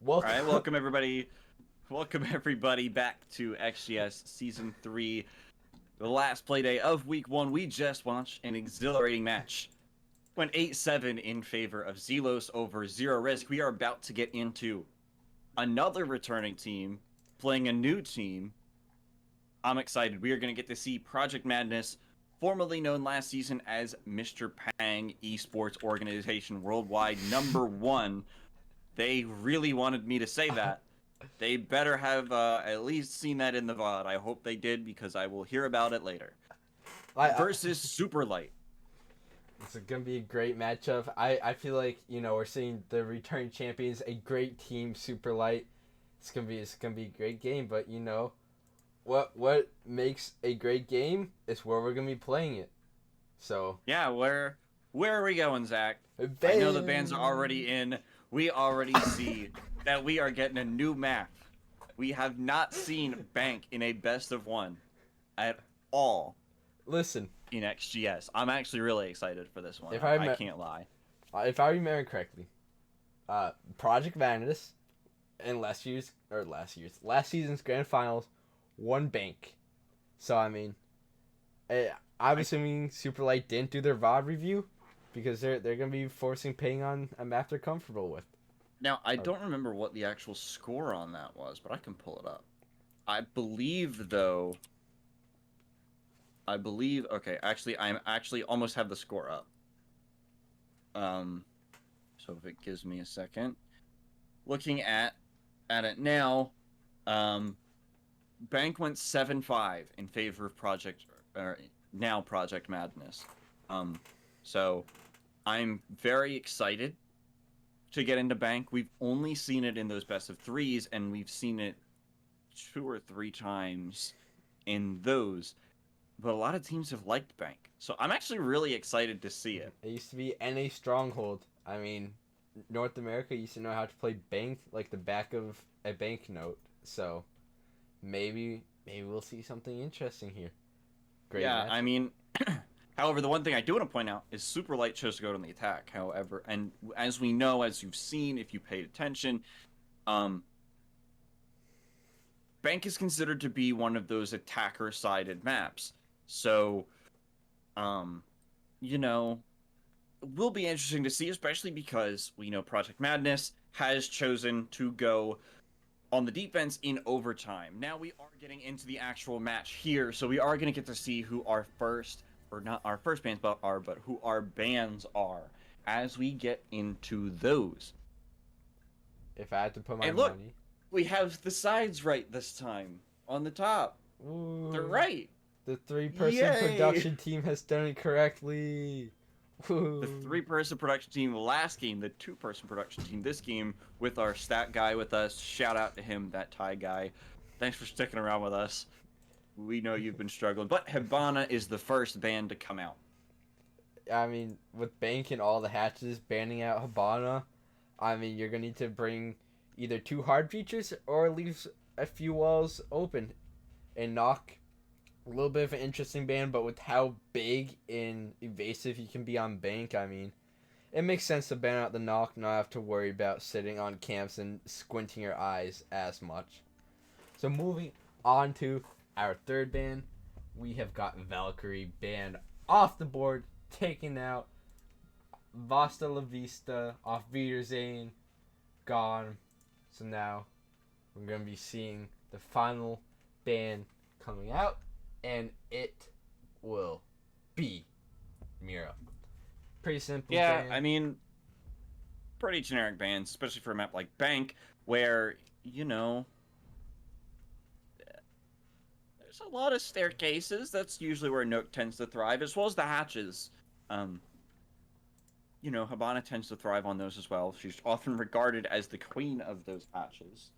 All right, welcome everybody. Welcome everybody back to XGS Season 3. The last play day of Week 1. We just watched an exhilarating match. Went 8-7 in favor of Zelos over Zero Risk. We are about to get into another returning team playing a new team. I'm excited. We are going to get to see Project Madness, formerly known last season as Mr. Pang Esports Organization Worldwide #1. They really wanted me to say that. They better have at least seen that in the VOD. I hope they did, because I will hear about it later. Versus Superlight. It's gonna be a great matchup. I feel like, we're seeing the returning champions, a great team, Superlight. It's gonna be a great game, but what makes a great game is where we're gonna be playing it. So yeah, where are we going, Zach? I know the bands are already in. We already see that we are getting a new map. We have not seen Bank in a best of 1 at all. Listen, in XGS, I'm actually really excited for this one. If I can't lie. If I remember correctly, Project Madness in last season's grand finals won Bank. So I mean, I'm assuming Superlight didn't do their VOD review, because they're gonna be forcing Ping on a map they're comfortable with. Now, I don't remember what the actual score on that was, but I can pull it up. I believe, okay, actually, I'm almost have the score up. So if it gives me a second. Looking at it now, Bank went 7-5 in favor of Project Madness. So I'm very excited to get into Bank. We've only seen it in those best of 3s, and we've seen it 2 or 3 times in those. But a lot of teams have liked Bank. So I'm actually really excited to see it. It used to be NA Stronghold. I mean, North America used to know how to play Bank like the back of a banknote. So maybe we'll see something interesting here. Great match. I mean, however, the one thing I do want to point out is Superlight chose to go on the attack. However, and as we know, as you've seen, if you paid attention, Bank is considered to be one of those attacker-sided maps. So, will be interesting to see, especially because we know Project Madness has chosen to go on the defense in overtime. Now we are getting into the actual match here, so we are going to get to see who our first, or not our first bands, but who our bands are as we get into those. If I had to put my look, money, we have the sides right this time on the top. ooh, They're right. The 3-person Yay! production team has done it correctly. Ooh. The 3-person production team last game, the 2-person production team this game, with our stat guy with us. Shout out to him, that Thai guy. Thanks for sticking around with us. We know you've been struggling, but Hibana is the first band to come out. I mean, with Bank and all the hatches banning out Hibana, I mean, you're going to need to bring either 2 hard features or leave a few walls open and knock. A little bit of an interesting ban, but with how big and evasive you can be on Bank, I mean, it makes sense to ban out the knock, not have to worry about sitting on camps and squinting your eyes as much. So moving on to our third ban, we have got Valkyrie banned off the board, taken out. Vasta La Vista, off Wiedersehen, gone. So now we're going to be seeing the final ban coming out, and it will be Mira. Pretty simple. Yeah, ban. I mean, pretty generic bans, especially for a map like Bank, where, there's a lot of staircases. That's usually where Nook tends to thrive, as well as the hatches. Hibana tends to thrive on those as well. She's often regarded as the queen of those hatches.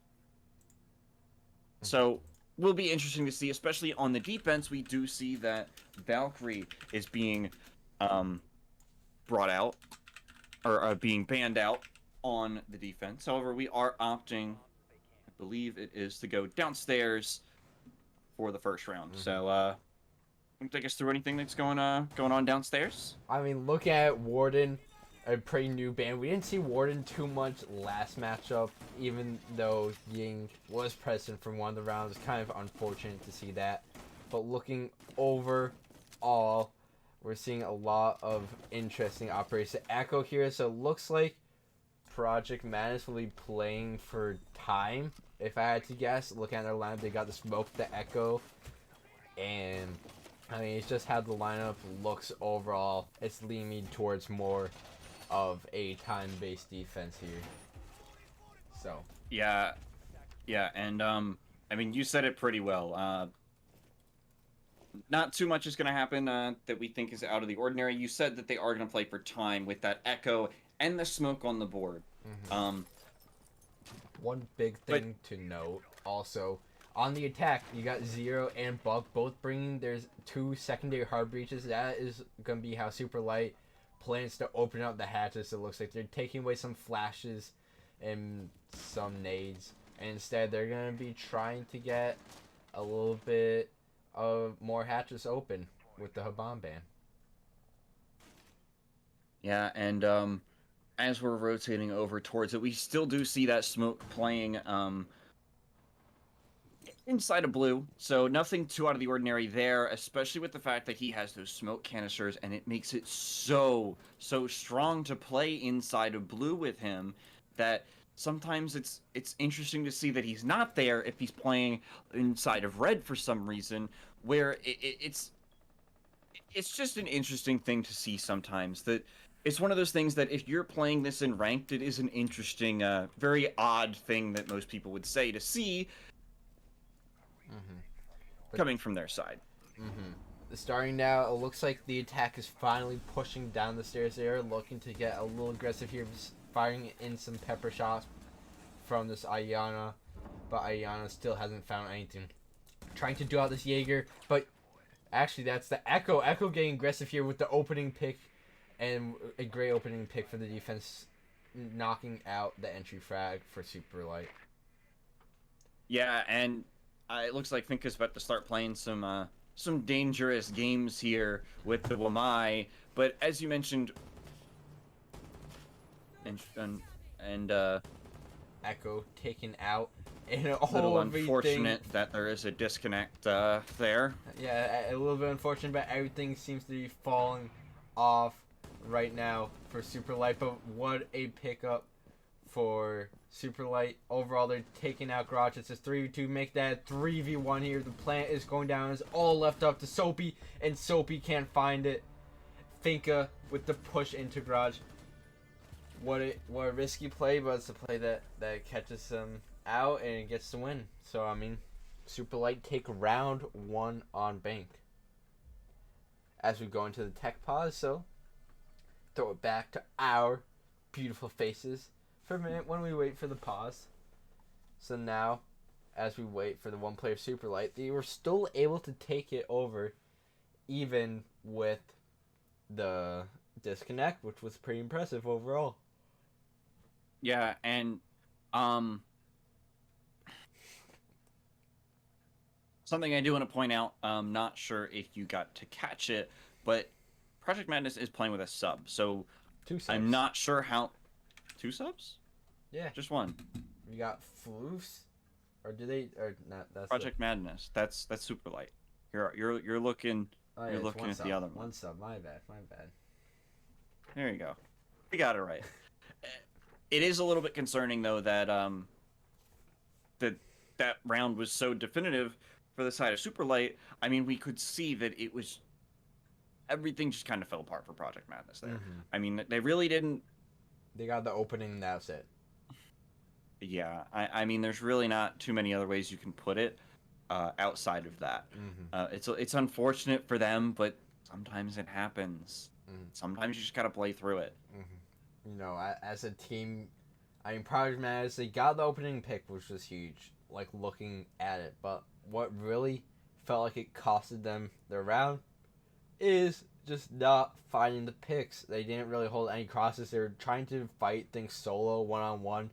So, will be interesting to see, especially on the defense. We do see that Valkyrie is being brought out, or being banned out on the defense. However, we are opting, I believe it is, to go downstairs for the first round. So, want to take us through anything that's going on downstairs? I mean, look at Warden. a pretty new band. We didn't see Warden too much last matchup, even though Ying was present for one of the rounds. It's kind of unfortunate to see that. But looking overall, we're seeing a lot of interesting operations. Echo here, so it looks like Project Madness will be playing for time. If I had to guess, looking at their lineup, they got the Smoke, the Echo, and I mean, it's just how the lineup looks overall. It's leaning towards more of a time-based defense here. So Yeah, and I mean, you said it pretty well. Not too much is going to happen that we think is out of the ordinary. You said that they are going to play for time with that Echo and the Smoke on the board. one big thing to note also, on the attack, you got Zero and Buck both bringing there's 2 secondary hard breaches. That is going to be how Superlight plans to open up the hatches. It looks like they're taking away some flashes and some nades. And instead, they're going to be trying to get a little bit of more hatches open with the Haban ban. Yeah, and as we're rotating over towards it, we still do see that Smoke playing inside of blue, so nothing too out of the ordinary there, especially with the fact that he has those smoke canisters, and it makes it so strong to play inside of blue with him that sometimes it's interesting to see that he's not there if he's playing inside of red for some reason, where it's just an interesting thing to see sometimes. That it's one of those things that if you're playing this in ranked, it is an interesting, very odd thing that most people would say to see coming from their side. Starting now, it looks like the attack is finally pushing down the stairs there, looking to get a little aggressive here, firing in some pepper shots from this Ayana, but Ayana still hasn't found anything. Trying to do out this Jaeger, but actually that's the Echo. Echo getting aggressive here with the opening pick, and a great opening pick for the defense, knocking out the entry frag for Superlight. Yeah, and it looks like Finka's about to start playing some dangerous games here with the Wamai, but as you mentioned, and Echo taken out, and a little unfortunate that there is a disconnect there. Yeah, a little bit unfortunate, but everything seems to be falling off right now for Superlight. But what a pickup for Superlight. Overall, they're taking out Garage. It's a 3v2, make that 3v1 here. The plant is going down. It's all left up to Soapy, and Soapy can't find it. Finka with the push into Garage. What a risky play, but it's a play that catches them out and gets the win. So, I mean, Superlight take round 1 on bank. As we go into the tech pause, so throw it back to our beautiful faces for a minute when we wait for the pause. So now, as we wait for the one player Superlight, they were still able to take it over even with the disconnect, which was pretty impressive overall. Yeah, and something I do want to point out, not sure if you got to catch it, but Project Madness is playing with a sub, so 2 subs. I'm not sure how... 2 subs? Yeah. Just 1. You got Floofs? Or do they... Or not, that's Project Madness. That's Superlight. You're looking... Oh, yeah, you're it's looking one at sub. the other one. 1 sub. My bad. There you go. We got it right. It is a little bit concerning, though, that that round was so definitive for the side of Superlight. I mean, we could see that it was... Everything just kind of fell apart for Project Madness there. I mean, they really didn't... They got the opening, and that's it. Yeah, I mean, there's really not too many other ways you can put it outside of that. It's unfortunate for them, but sometimes it happens. Sometimes you just gotta play through it. You know, as a team, I mean, Project Madness, they got the opening pick, which was huge, like, looking at it. But what really felt like it costed them their round is just not finding the picks. They didn't really hold any crosses. They were trying to fight things solo, one-on-one.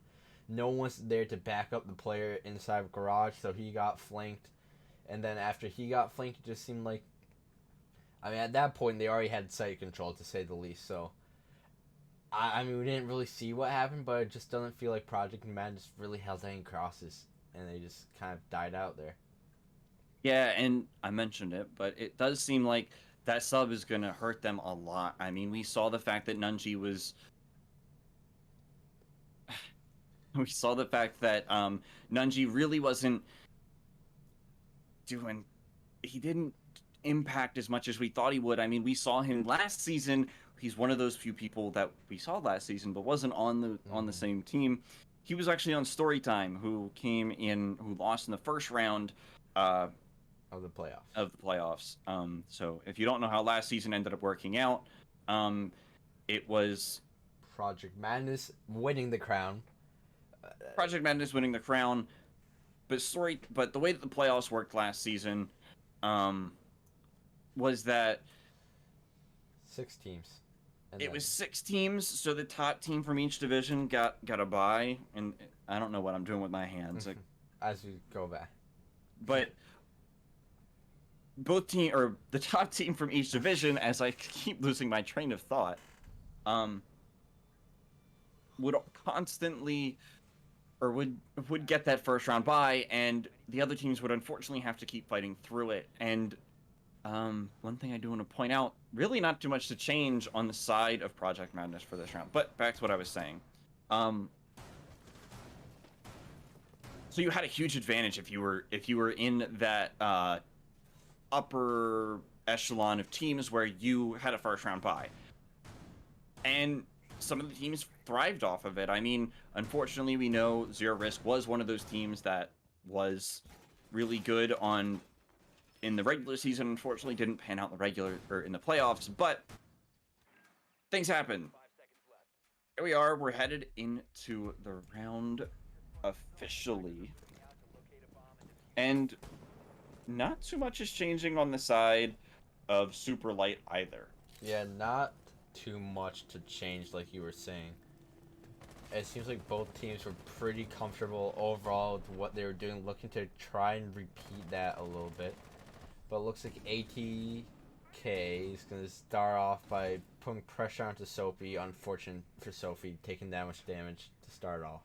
No one was there to back up the player inside of Garage, so he got flanked. And then after he got flanked, it just seemed like... I mean, at that point, they already had site control, to say the least. So I mean, we didn't really see what happened, but it just doesn't feel like Project Madness really held any crosses, and they just kind of died out there. Yeah, and I mentioned it, but it does seem like that sub is going to hurt them a lot. I mean, we saw the fact that Nunji was. We saw the fact that Nunji really wasn't doing. He didn't impact as much as we thought he would. I mean, we saw him last season. He's one of those few people that we saw last season, but wasn't on the same team. He was actually on Storytime, who lost in the first round. Of the playoffs. So if you don't know how last season ended up working out, it was Project Madness winning the crown. Project Madness winning the crown, but the way that the playoffs worked last season, was that 6 teams. And it then- was 6 teams, so the top team from each division got a bye, and I don't know what I'm doing with my hands, as we go back. but the top team from each division, as I keep losing my train of thought, would constantly or would get that first round bye, and the other teams would unfortunately have to keep fighting through it. And one thing I do want to point out, really not too much to change on the side of Project Madness for this round, but back to what I was saying. So you had a huge advantage if you were in that upper echelon of teams where you had a first round bye. And some of the teams thrived off of it. I mean, unfortunately, we know Zero Risk was one of those teams that was really good in the regular season. Unfortunately, didn't pan out in the playoffs, but things happen. Here we are. We're headed into the round officially, and not too much is changing on the side of Superlight either. Yeah, not too much to change, like you were saying. It seems like both teams were pretty comfortable overall with what they were doing, looking to try and repeat that a little bit. But it looks like ATK is going to start off by putting pressure onto Sophie. Unfortunate for Sophie, taking that much damage to start off.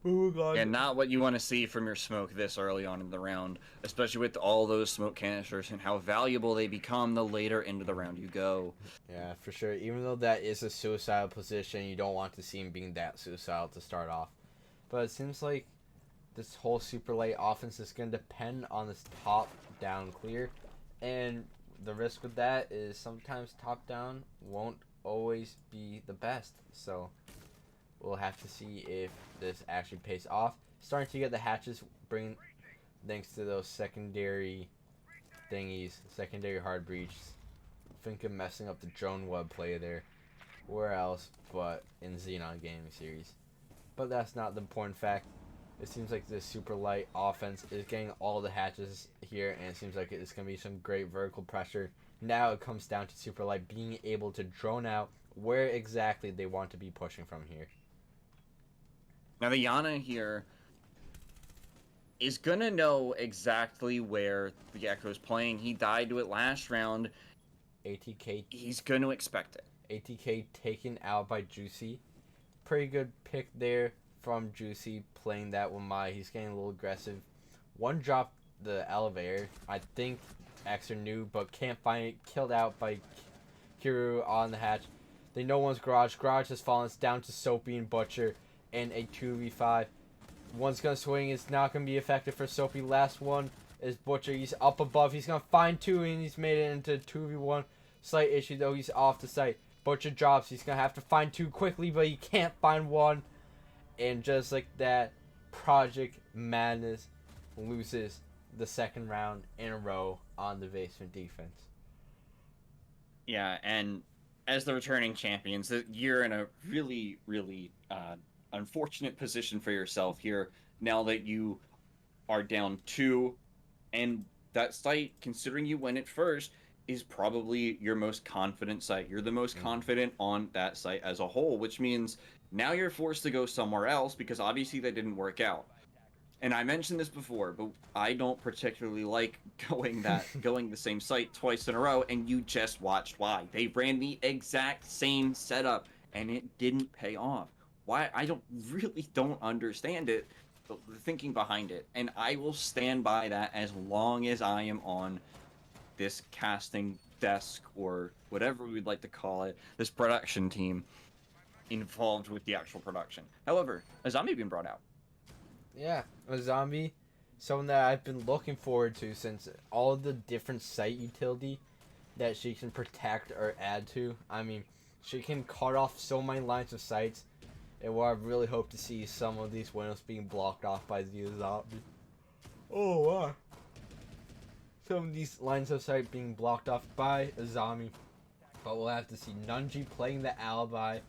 And not what you want to see from your smoke this early on in the round, especially with all those smoke canisters and how valuable they become the later into the round you go. Yeah, for sure. Even though that is a suicidal position, you don't want to see him being that suicidal to start off. But it seems like this whole Superlight offense is going to depend on this top-down clear. And the risk with that is sometimes top-down won't always be the best. So we'll have to see if this actually pays off. Starting to get the hatches, thanks to those secondary thingies, secondary hard breaches. Think of messing up the drone web play there. Where else but in Xenon Gaming Series? But that's not the important fact. It seems like the Superlight offense is getting all the hatches here, and it seems like it's going to be some great vertical pressure. Now it comes down to Superlight being able to drone out where exactly they want to be pushing from here. Now the Yana here is gonna know exactly where the Echo's playing. He died to it last round. ATK. He's gonna expect it. ATK taken out by Juicy. Pretty good pick there from Juicy, playing that with Mai. He's getting a little aggressive. One drop the elevator. I think Xer knew, but can't find it. Killed out by Kiru on the hatch. They know one's garage. Garage has fallen. It's down to Soapy and Butcher in a 2v5. One's gonna swing. It's not gonna be effective for Soapy. Last one is Butcher. He's up above. He's gonna find 2, and he's made it into 2v1. Slight issue though. He's off the site. Butcher drops. He's gonna have to find 2 quickly, but he can't find 1. And just like that, Project Madness loses the second round in a row on the basement defense. Yeah, and as the returning champions, you're in a really, really unfortunate position for yourself here now that you are down 2, and that site, considering you went it first, is probably your most confident site. You're the most confident on that site as a whole, which means now you're forced to go somewhere else because obviously that didn't work out. and I mentioned this before, but I don't particularly like going the same site twice in a row, and you just watched why. They ran the exact same setup, and it didn't pay off. Why? I don't understand it, the thinking behind it, and I will stand by that as long as I am on this casting desk or whatever we'd like to call it, this production team involved with the actual production. However, a zombie being brought out. Yeah, a zombie, someone that I've been looking forward to since all of the different site utility that she can protect or add to. I mean, she can cut off so many lines of sights, and what I really hope to see some of these windows being blocked off by the zombie. Oh wow. Some of these lines of sight being blocked off by a zombie. But we'll have to see Nunji playing the alibi.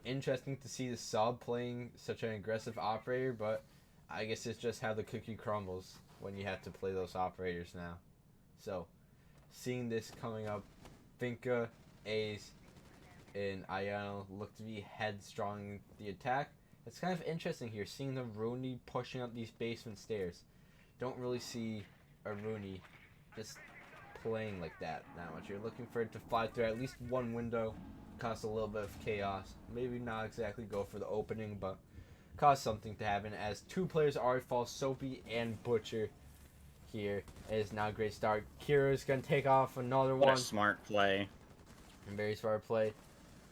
Interesting to see the sub playing such an aggressive operator, but I guess it's just how the cookie crumbles when you have to play those operators now. So, seeing this coming up, Finka, Ace, and Ayano look to be headstrong in the attack. It's kind of interesting here, seeing the Rooney pushing up these basement stairs. Don't really see a Rooney just playing like that much. You're looking for it to fly through at least one window, cause a little bit of chaos. Maybe not exactly go for the opening, but cause something to happen as two players already fall, Soapy and Butcher here. It is not a great start. Kira's gonna take off another What one. a smart play. Very smart play.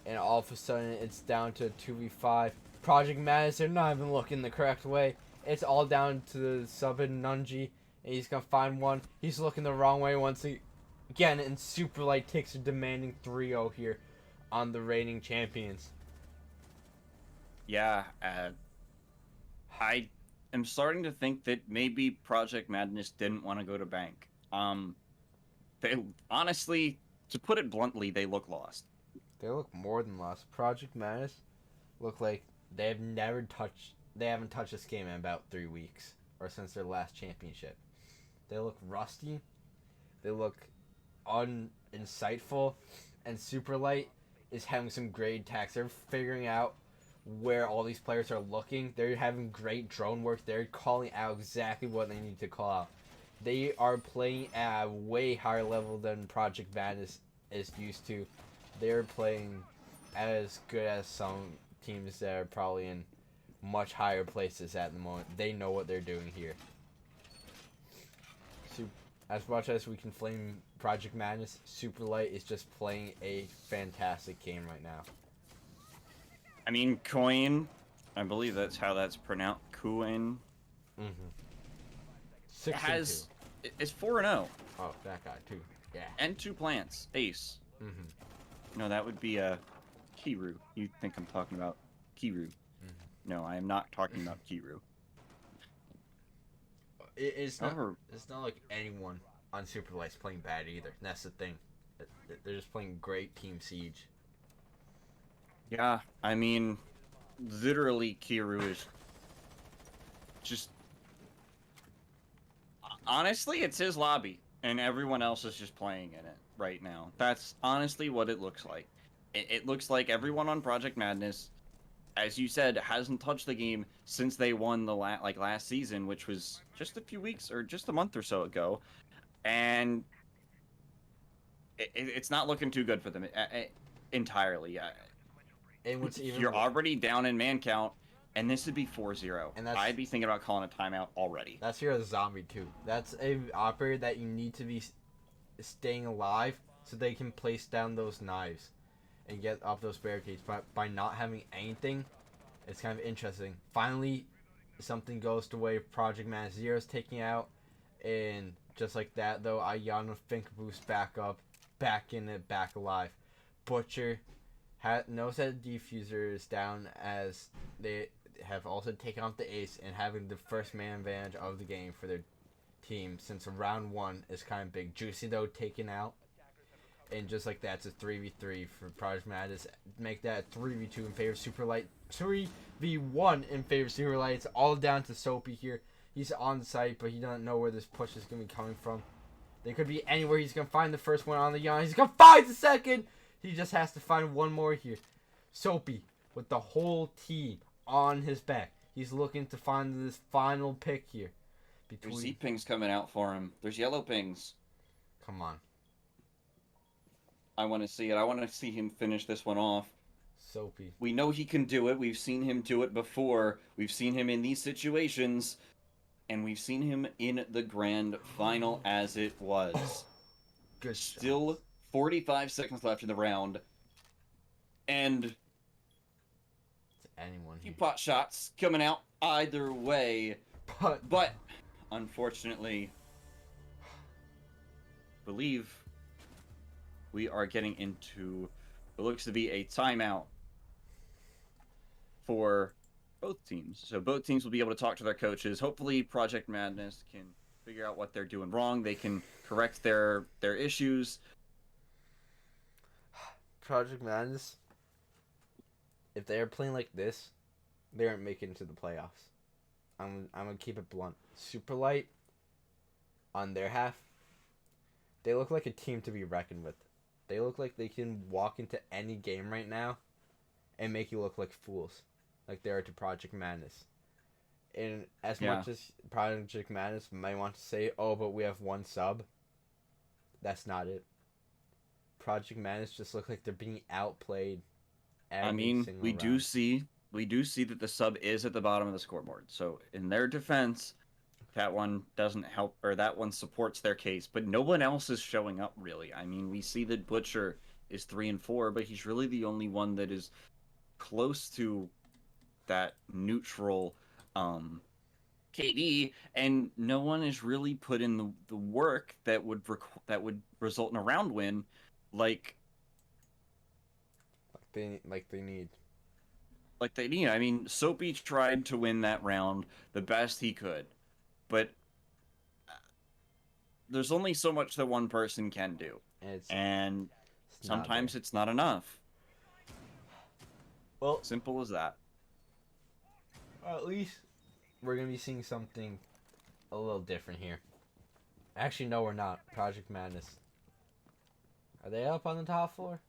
And all of a sudden it's down to 2v5. Project Madness, they're not even looking the correct way. It's all down to the sub and Nunji. And he's gonna find one. He's looking the wrong way once again, and Superlight takes a demanding 3-0 here on the reigning champions. Yeah, I am starting to think that maybe Project Madness didn't want to go to bank. They honestly, to put it bluntly, they look lost. They look more than lost. Project Madness look like they haven't touched this game in about 3 weeks, or since their last championship. They look rusty. They look uninsightful, and Superlight is having some great attacks. They're figuring out where all these players are looking. They're having great drone work. They're calling out exactly what they need to call out. They are playing at a way higher level than Project Madness is used to. They're playing as good as some teams that are probably in much higher places at the moment. They know what they're doing here. As much as we can flame Project Madness, Superlight is just playing a fantastic game right now. I mean, Coin, I believe that's how that's pronounced. Coin. Mm-hmm. It's 4-0. Oh, that guy too. Yeah. And 2 plants. Ace. Mm-hmm. No, that would be Kiru. You think I'm talking about Kiru. Mm-hmm. No, I am not talking about Kiru. It's not like anyone on Superlight's playing bad either. That's the thing. They're just playing great Team Siege. Yeah, I mean, literally Kiru is just... Honestly, it's his lobby, and everyone else is just playing in it right now. That's honestly what it looks like. It looks like everyone on Project Madness, as you said, hasn't touched the game since they won the last season, which was just a few weeks or just a month or so ago, and it's not looking too good for them entirely. And what's even You're already down in man count, and this would be 4-0. And I'd be thinking about calling a timeout already. That's your zombie too. That's a operator that you need to be staying alive so they can place down those knives and get up those barricades. But by not having anything, it's kind of interesting. Finally, something goes the way Project Man Zero's taking out, and just like that though, Ayano Finka boost back up, back in it, back alive. Butcher knows that the defuser is down, as they have also taken off the ace, and having the first man advantage of the game for their team since round 1 is kind of big. Juicy though taken out, and just like that, it's a 3v3 for Project Madness. Make that 3v2 in favor of Superlight, 3v1 in favor of Superlight. It's all down to Soapy here. He's on site, but he doesn't know where this push is going to be coming from. They could be anywhere. He's going to find the first one on the Yana. He's going to find the second. He just has to find one more here. Soapy with the whole team on his back. He's looking to find this final pick here. There's Z pings coming out for him. There's yellow pings. Come on. I want to see it. I want to see him finish this one off. Soapy. We know he can do it. We've seen him do it before. We've seen him in these situations. And we've seen him in the grand final as it was. Good Still shots. 45 seconds left in the round. And To anyone few here. pot shots coming out either way. But Unfortunately, believe we are getting into what looks to be a timeout for both teams. So both teams will be able to talk to their coaches. Hopefully Project Madness can figure out what they're doing wrong. They can correct their issues. Project Madness, if they are playing like this, they aren't making it to the playoffs. I'm gonna keep it blunt. Superlight, on their half, they look like a team to be reckoned with. They look like they can walk into any game right now and make you look like fools, like they are to Project Madness. And as much as Project Madness might want to say, "Oh, but we have one sub," that's not it. Project Madness just look like they're being outplayed. I mean, we do round. see that the sub is at the bottom of the scoreboard. So in their defense, that one doesn't help, or that one supports their case, but no one else is showing up really. I mean, we see that Butcher is 3 and 4, but he's really the only one that is close to that neutral KD, and no one is really put in the work that would result in a round win, like they need. Like they need. I mean, Soapy tried to win that round the best he could, but there's only so much that one person can do, and sometimes it's not enough. Well, simple as that. At least we're gonna be seeing something a little different here. Actually, no, we're not. Project Madness. Are they up on the top floor?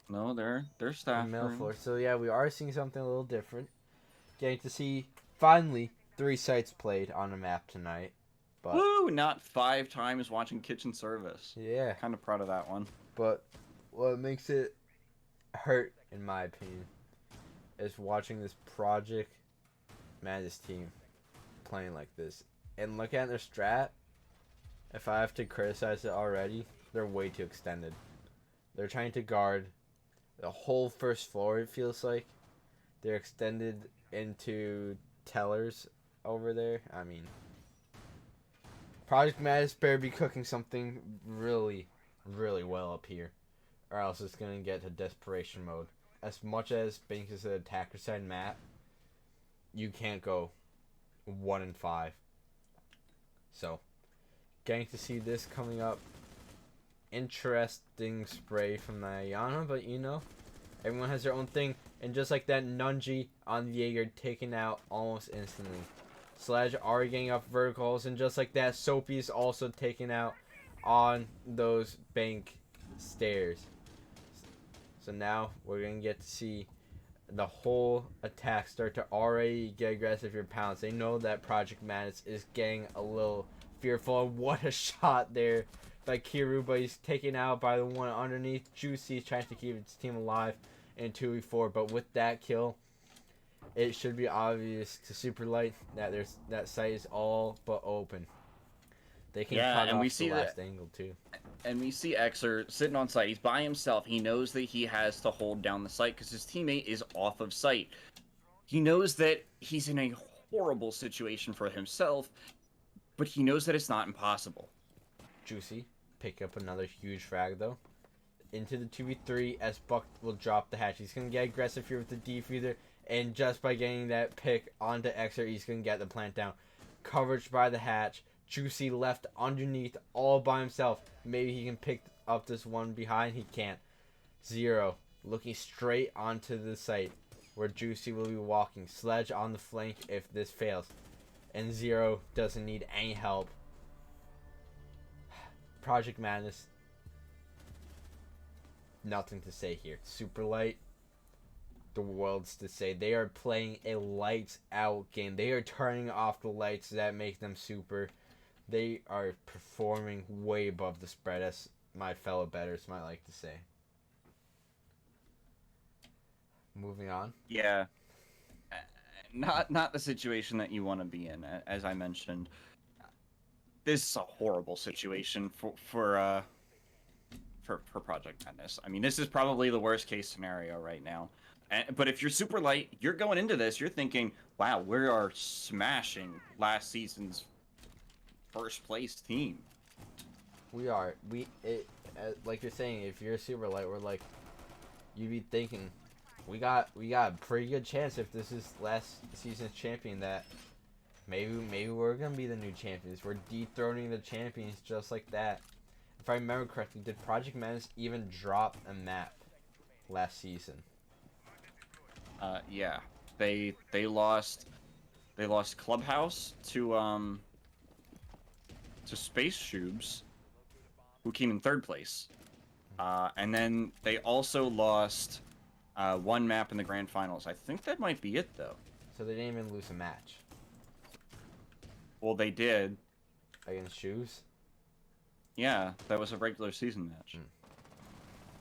No, they're staff Middle room. floor. So yeah, we are seeing something a little different. Getting to see finally 3 sites played on a map tonight. But woo! Not 5 times watching Kitchen Service. Yeah. Kind of proud of that one. But what makes it hurt, in my opinion, is watching this Project Madness team playing like this. And looking at their strat, if I have to criticize it already, they're way too extended. They're trying to guard the whole first floor, it feels like. They're extended into tellers over there. I mean, Project Madness better be cooking something really, really well up here, or else it's going to get to desperation mode. As much as Banks is an attacker side map, you can't go 1 and 5. So, getting to see this coming up. Interesting spray from Ayana, but you know, everyone has their own thing. And just like that, Nunji on the Jaeger taken out almost instantly. Sledge already getting up verticals, and just like that, Soapy is also taken out on those bank stairs. So now we're gonna get to see the whole attack start to already get aggressive here. Pounds. They know that Project Madness is getting a little fearful. What a shot there by Kiru, but he's taken out by the one underneath. Juicy is trying to keep his team alive in 2v4, but with that kill, it should be obvious to Superlight that that site is all but open. They can cut and off we see the last that angle too. And we see Xer sitting on site. He's by himself. He knows that he has to hold down the site because his teammate is off of site. He knows that he's in a horrible situation for himself, but he knows that it's not impossible. Juicy pick up another huge frag though. Into the 2v3 as Buck will drop the hatch. He's going to get aggressive here with the defuser, and just by getting that pick onto Xer, he's going to get the plant down. Coverage by the hatch. Juicy left underneath all by himself. Maybe he can pick up this one behind. He can't. Zero looking straight onto the site where Juicy will be walking. Sledge on the flank if this fails. And Zero doesn't need any help. Project Madness. Nothing to say here. Superlight. the worlds to say. They are playing a lights out game. They are turning off the lights that make them super. They are performing way above the spread, as my fellow bettors might like to say. Moving on. Yeah. Not the situation that you want to be in, as I mentioned. This is a horrible situation for Project Madness. I mean, this is probably the worst case scenario right now. But if you're Superlight, you're going into this, you're thinking, wow, we are smashing last season's first place team. We are. Like you're saying, if you're a Superlight, we're like, you'd be thinking, we got a pretty good chance if this is last season's champion that maybe we're gonna be the new champions. We're dethroning the champions just like that. If I remember correctly, did Project Madness even drop a map last season? Yeah. They lost Clubhouse to Space Shubes, who came in 3rd place. And then they also lost one map in the grand finals. I think that might be it, though. So they didn't even lose a match Well, they did. against Shoes. Yeah, that was a regular season match.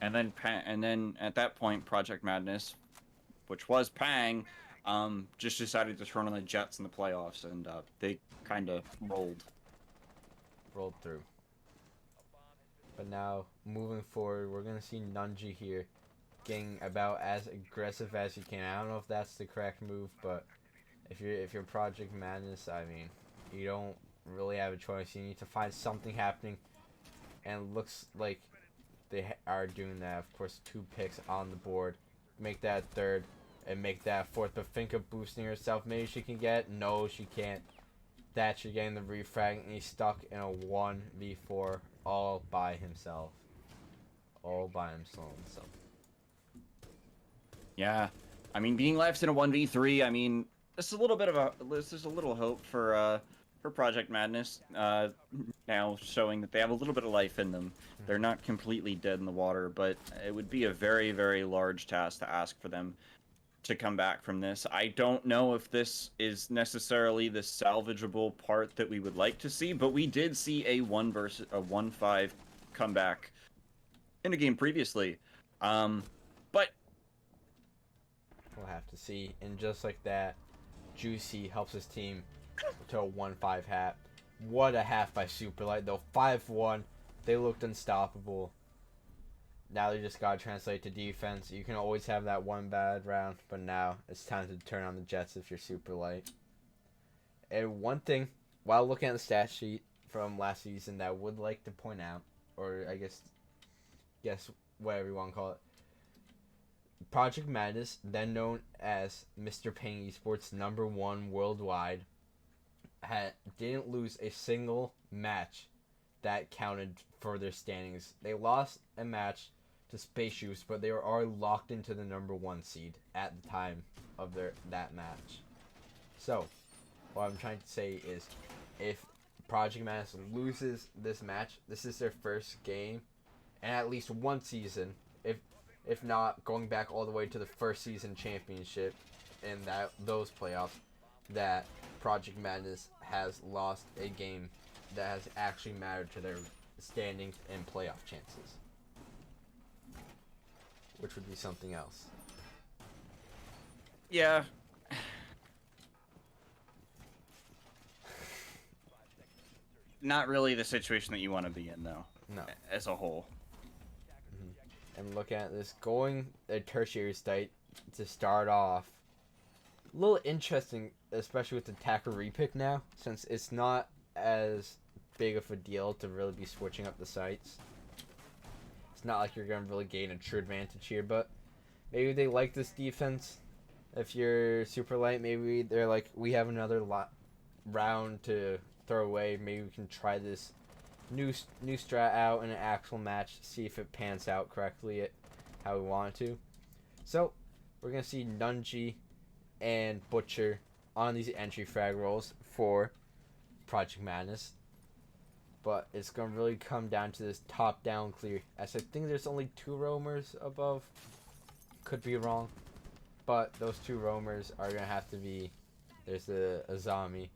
And then at that point, Project Madness, which was Pang, just decided to turn on the Jets in the playoffs, and they kind of rolled through. But now, moving forward, we're gonna see Nunji here getting about as aggressive as you can. I don't know if that's the correct move, but if you're Project Madness, I mean, you don't really have a choice. You need to find something happening, and it looks like they are doing that. Of course, 2 picks on the board, make that 3rd, and make that 4th. But think of boosting herself. Maybe she can get. No, she can't. Thatcher getting the refrag, and he's stuck in a 1v4 all by himself. Yeah, I mean, being left in a 1v3, I mean, this is a little hope for Project Madness. Now showing that they have a little bit of life in them. They're not completely dead in the water, but it would be a very, very large task to ask for them to come back from this. I don't know if this is necessarily the salvageable part that we would like to see, but we did see a 1-5 comeback in a game previously. But We'll have to see. And just like that, Juicy helps his team to a 1-5 hat. What a half by Superlight, though. 5-1. They looked unstoppable. Now they just gotta translate to defense. You can always have that one bad round, but now it's time to turn on the Jets if you're Superlight. And one thing, while looking at the stat sheet from last season, that I would like to point out, or I guess whatever you want to call it, Project Madness, then known as Mr. Pang Esports #1 worldwide, didn't lose a single match that counted for their standings. They lost a match to Space Shoes, but they were already locked into the #1 seed at the time of that match. So, what I'm trying to say is, if Project Madness loses this match, this is their first game, and at least one season, if not going back all the way to the first season championship in those playoffs, that Project Madness has lost a game that has actually mattered to their standings and playoff chances, which would be something else. yeah, not really the situation that you want to be in, though. No. As a whole. And look at this, going a tertiary site to start off. A little interesting, especially with the Tacker repick now, since it's not as big of a deal to really be switching up the sites. It's not like you're going to really gain a true advantage here, but maybe they like this defense. If you're Superlight, maybe they're like, we have another round to throw away. Maybe we can try this new strat out in an actual match, see if it pans out correctly how we want it to. So we're gonna see Nunji and Butcher on these entry frag rolls for Project Madness, but it's gonna really come down to this top down clear, as I think there's only 2 roamers above, could be wrong, But those two roamers are gonna have to be. There's the Azami.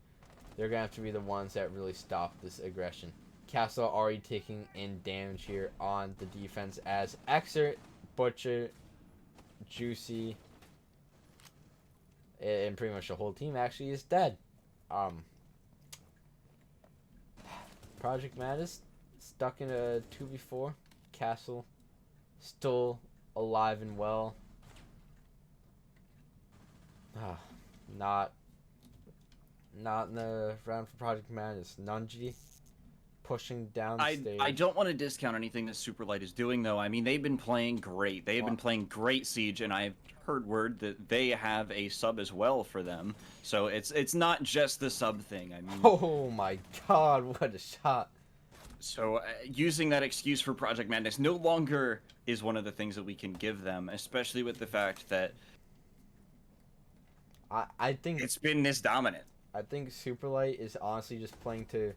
They're gonna have to be the ones that really stop this aggression. Castle already taking in damage here on the defense as Xer, Butcher, Juicy, and pretty much the whole team actually is dead. Project Madness stuck in a 2v4. Castle still alive and well. Not in the round for Project Madness. Nunji pushing down the stage. I don't want to discount anything that Superlight is doing, though. I mean, they've been playing great. They've been playing great Siege, and I've heard word that they have a sub as well for them. So it's not just the sub thing. I mean, Oh my god, what a shot. So using that excuse for Project Madness no longer is one of the things that we can give them, especially with the fact that I think it's been this dominant. I think Superlight is honestly just playing to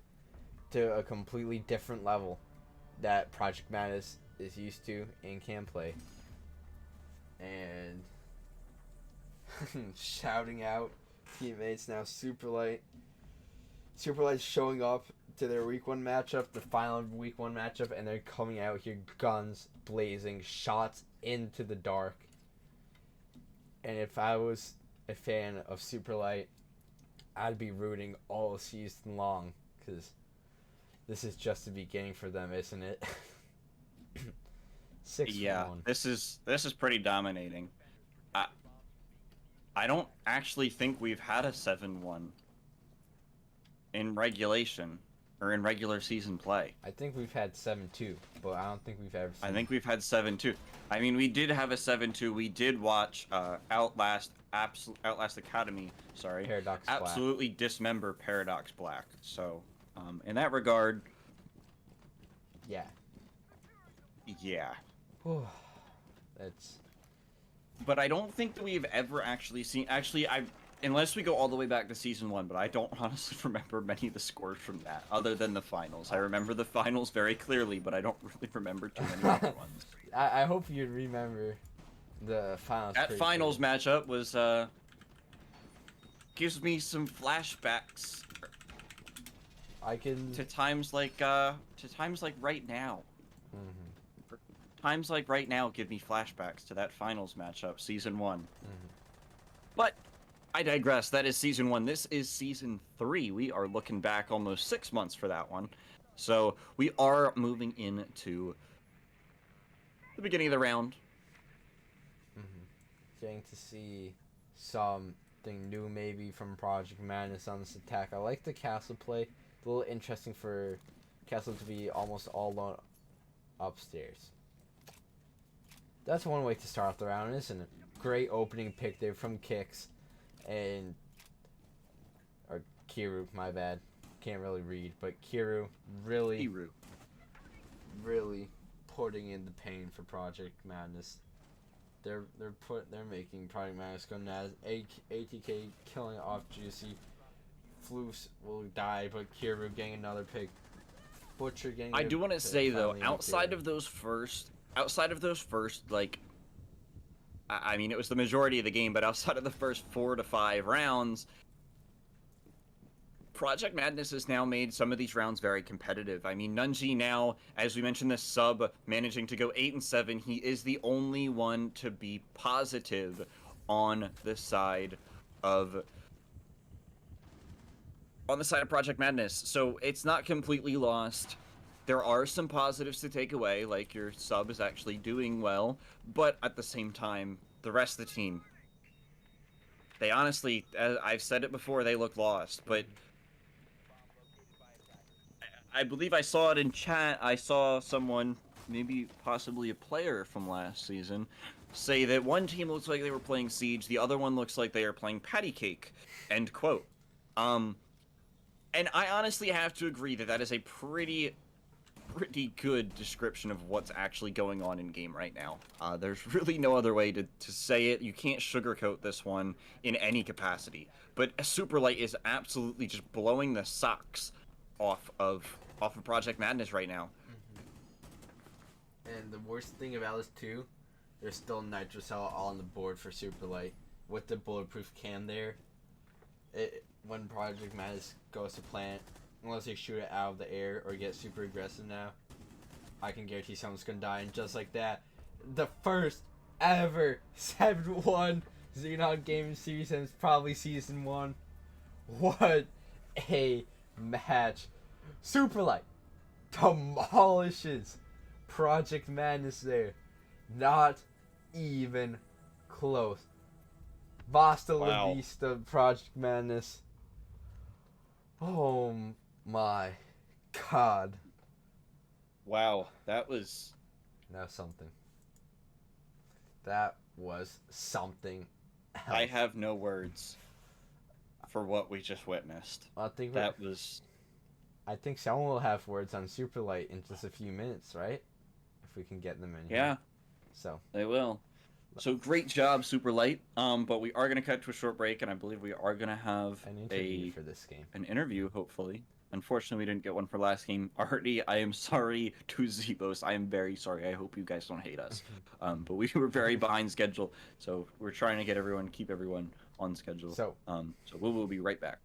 a completely different level that Project Madness is used to and can play. And shouting out teammates now. Superlight's showing up to their week 1 matchup, the final week 1 matchup, and they're coming out here guns blazing, shots into the dark. And if I was a fan of Superlight, I'd be rooting all season long, because this is just the beginning for them, isn't it? 6-1. Yeah, this is pretty dominating. I don't actually think we've had a 7-1 in regulation or in regular season play. I think we've had 7-2, but I don't think we've ever seen. I think we've had 7-2. I mean, we did have a 7-2. We did watch Outlast Academy. Sorry, Paradox absolutely Black. dismember Paradox Black. So, in that regard, Yeah. yeah. That's. But I don't think that we've ever actually seen. Actually, unless we go all the way back to season 1, but I don't honestly remember many of the scores from that, other than the finals. I remember the finals very clearly, but I don't really remember too many other ones. I hope you remember the finals. That finals matchup was gives me some flashbacks. I can. To times like right now. Mm-hmm. Times like right now give me flashbacks to that finals matchup, season 1. Mm-hmm. But I digress. That is season 1. This is season 3. We are looking back almost 6 months for that one. So we are moving into the beginning of the round. Getting to see something new maybe from Project Madness on this attack. I like the Castle play. It's a little interesting for Castle to be almost all alone upstairs. That's one way to start off the round, isn't it? Great opening pick there from Kix and or Kiru, my bad. Can't really read, but Kiru really putting in the pain for Project Madness. They're making Project Madness go nuts. ATK killing off Juicy. Floofs will die, but Kiru getting another pick. Butcher getting. I do want to say though, outside of those first, like, I mean, it was the majority of the game, but outside of the first 4 to 5 rounds, Project Madness has now made some of these rounds very competitive. I mean, Nunji now, as we mentioned, this sub managing to go 8-7. He is the only one to be positive on the side of Project Madness. So it's not completely lost. There are some positives to take away, like your sub is actually doing well, but at the same time, the rest of the team, they honestly, as I've said it before, they look lost, but I believe I saw it in chat. I saw someone, maybe possibly a player from last season, say that one team looks like they were playing Siege, the other one looks like they are playing Patty Cake, end quote. And I honestly have to agree that that is a pretty good description of what's actually going on in game right now. There's really no other way to say it. You can't sugarcoat this one in any capacity. But Superlight is absolutely just blowing the socks off of Project Madness right now. And the worst thing about this too, there's still Nitrocell all on the board for Superlight. with the bulletproof cam there, when Project Madness goes to plant, unless they shoot it out of the air or get super aggressive now, I can guarantee someone's gonna die. And just like that, the first ever 7-1 Xenon Gaming Series since probably Season 1. What a match. Superlight demolishes Project Madness there. Not even close. Basta La Vista, Project Madness. Oh my god. Wow, that was something. That was something else. I have no words for what we just witnessed. I think I think someone will have words on Superlight in just a few minutes, right? If we can get them in here. Yeah. So they will. So great job, Superlight. But we are gonna cut to a short break, and I believe we are gonna have an interview for this game. An interview, hopefully. Unfortunately, we didn't get one for last game. Artie, I am sorry to Zelos. I am very sorry. I hope you guys don't hate us. But we were very behind schedule, so we're trying to keep everyone on schedule. So we will be right back.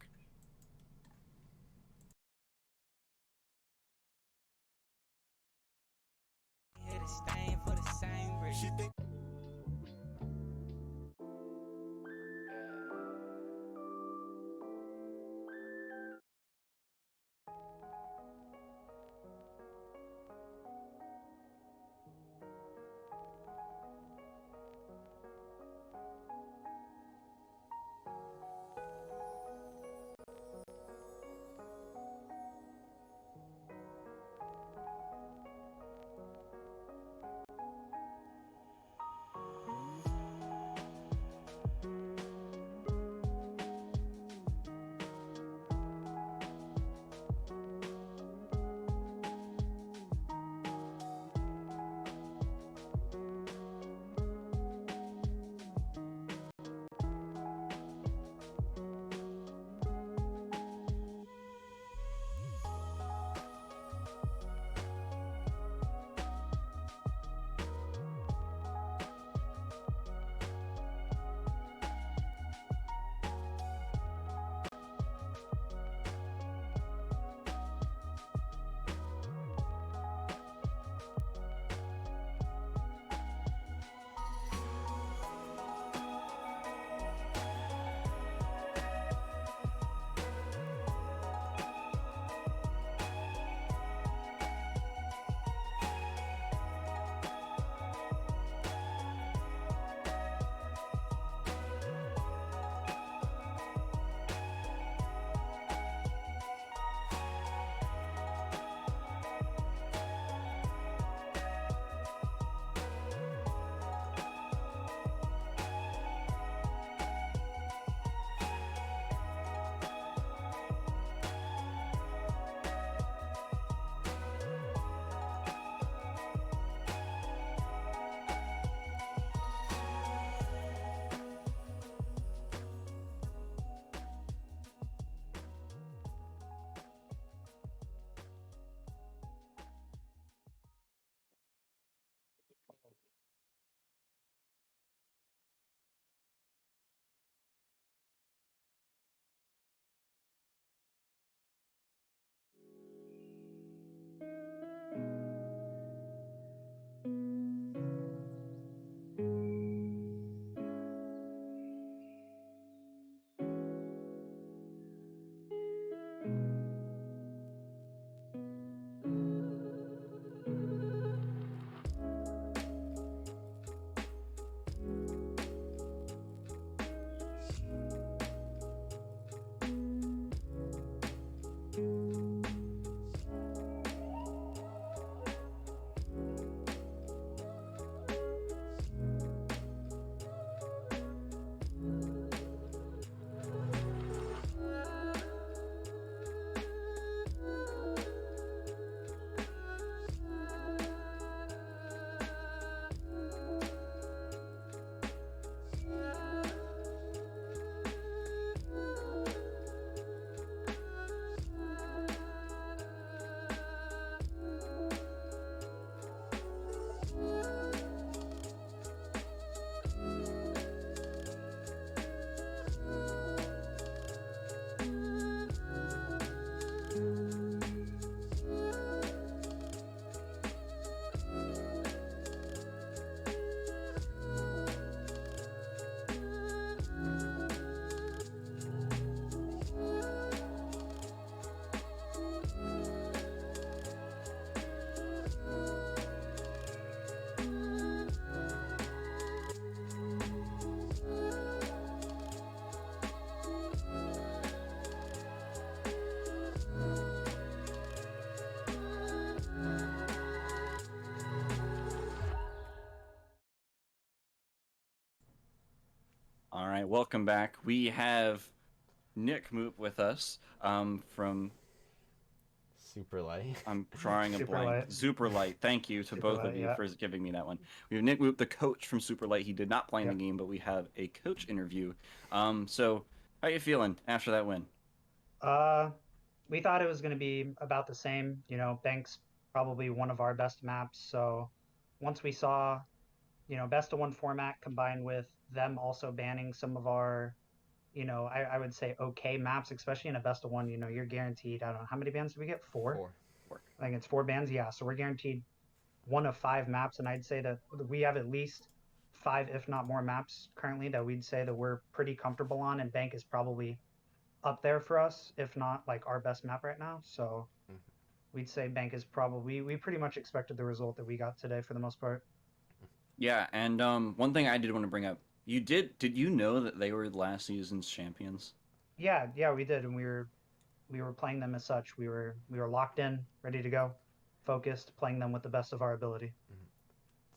All right, welcome back. We have Nick Moop with us from Superlight. I'm drawing a blank. Superlight. Superlight. Thank you to both of Superlight, you yeah. for giving me that one. We have Nick Moop, the coach from Superlight. He did not play in the Yep. game, but we have a coach interview. So how you feeling after that win? Uh, we thought it was going to be about the same. Bank's probably one of our best maps. So once we saw, best of one format combined with them also banning some of our, I would say okay maps, especially in a best of one, you're guaranteed, I don't know, how many bans did we get? Four? I think it's 4 bans. Yeah. So we're guaranteed one of 5 maps. And I'd say that we have at least 5, if not more maps currently that we'd say that we're pretty comfortable on. And Bank is probably up there for us, if not like our best map right now. So we'd say Bank is probably, we pretty much expected the result that we got today for the most part. Yeah, and one thing I did want to bring up, did you know that they were last season's champions? Yeah, we did, and we were playing them as such. We were locked in, ready to go, focused, playing them with the best of our ability.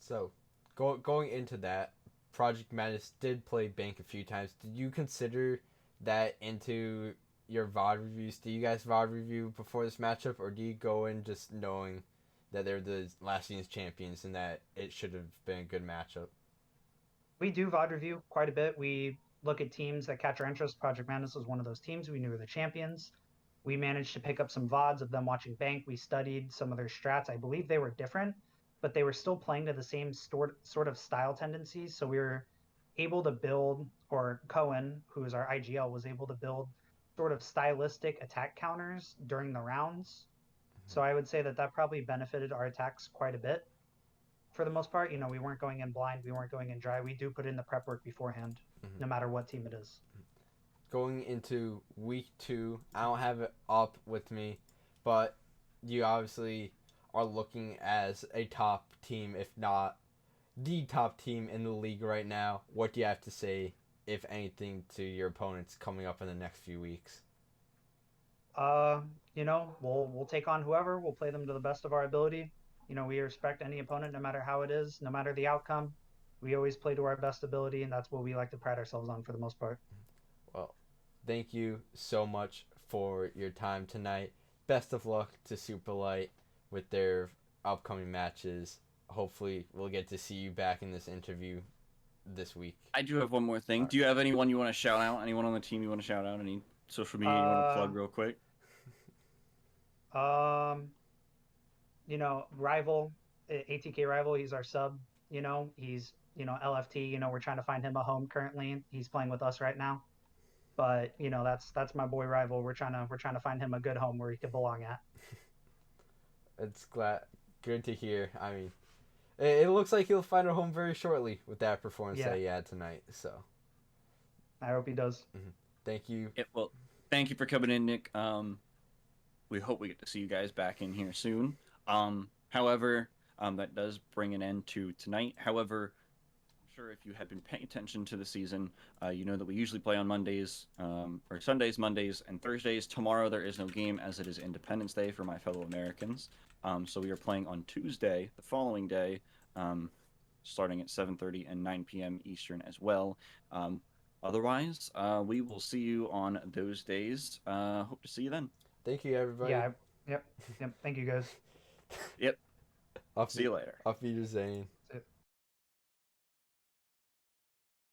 So, going into that, Project Madness did play Bank a few times. Did you consider that into your VOD reviews? Do you guys VOD review before this matchup, or do you go in just knowing that they're the last season's champions and that it should have been a good matchup? We do VOD review quite a bit. We look at teams that catch our interest. Project Madness was one of those teams. We knew were the champions. We managed to pick up some VODs of them watching Bank. We studied some of their strats. I believe they were different, but they were still playing to the same sort of style tendencies. So we were able to build, or Cohen, who is our IGL, was able to build sort of stylistic attack counters during the rounds. So I would say that that probably benefited our attacks quite a bit for the most part. We weren't going in blind, we weren't going in dry. We do put in the prep work beforehand, no matter what team it is. Going into week 2, I don't have it up with me, but you obviously are looking as a top team, if not the top team in the league right now. What do you have to say, if anything, to your opponents coming up in the next few weeks? We'll take on whoever. We'll play them to the best of our ability. We respect any opponent, no matter how it is, no matter the outcome. We always play to our best ability, and that's what we like to pride ourselves on for the most part. Well, thank you so much for your time tonight. Best of luck to Superlight with their upcoming matches. Hopefully, we'll get to see you back in this interview this week. I do have one more thing. Do you have anyone you want to shout out? Anyone on the team you want to shout out? Any social media you want to plug real quick? Rival, ATK Rival, he's our sub. He's LFT. We're trying to find him a home currently. He's playing with us right now. But that's my boy Rival. We're trying to find him a good home where he could belong at. It's good to hear. I mean, it looks like he'll find a home very shortly with that performance that he had tonight. So I hope he does. Thank you. Well, thank you for coming in, Nick. We hope we get to see you guys back in here soon. However, that does bring an end to tonight. However, I'm sure if you have been paying attention to the season, you know that we usually play on Mondays, or Sundays, Mondays, and Thursdays. Tomorrow there is no game as it is Independence Day for my fellow Americans. So we are playing on Tuesday, the following day, starting at 7:30 and 9 p.m. Eastern as well. Otherwise, we will see you on those days. Hope to see you then. Thank you, everybody. Yeah. Yep. Thank you, guys. Yep. See you later. Auf Wiedersehen.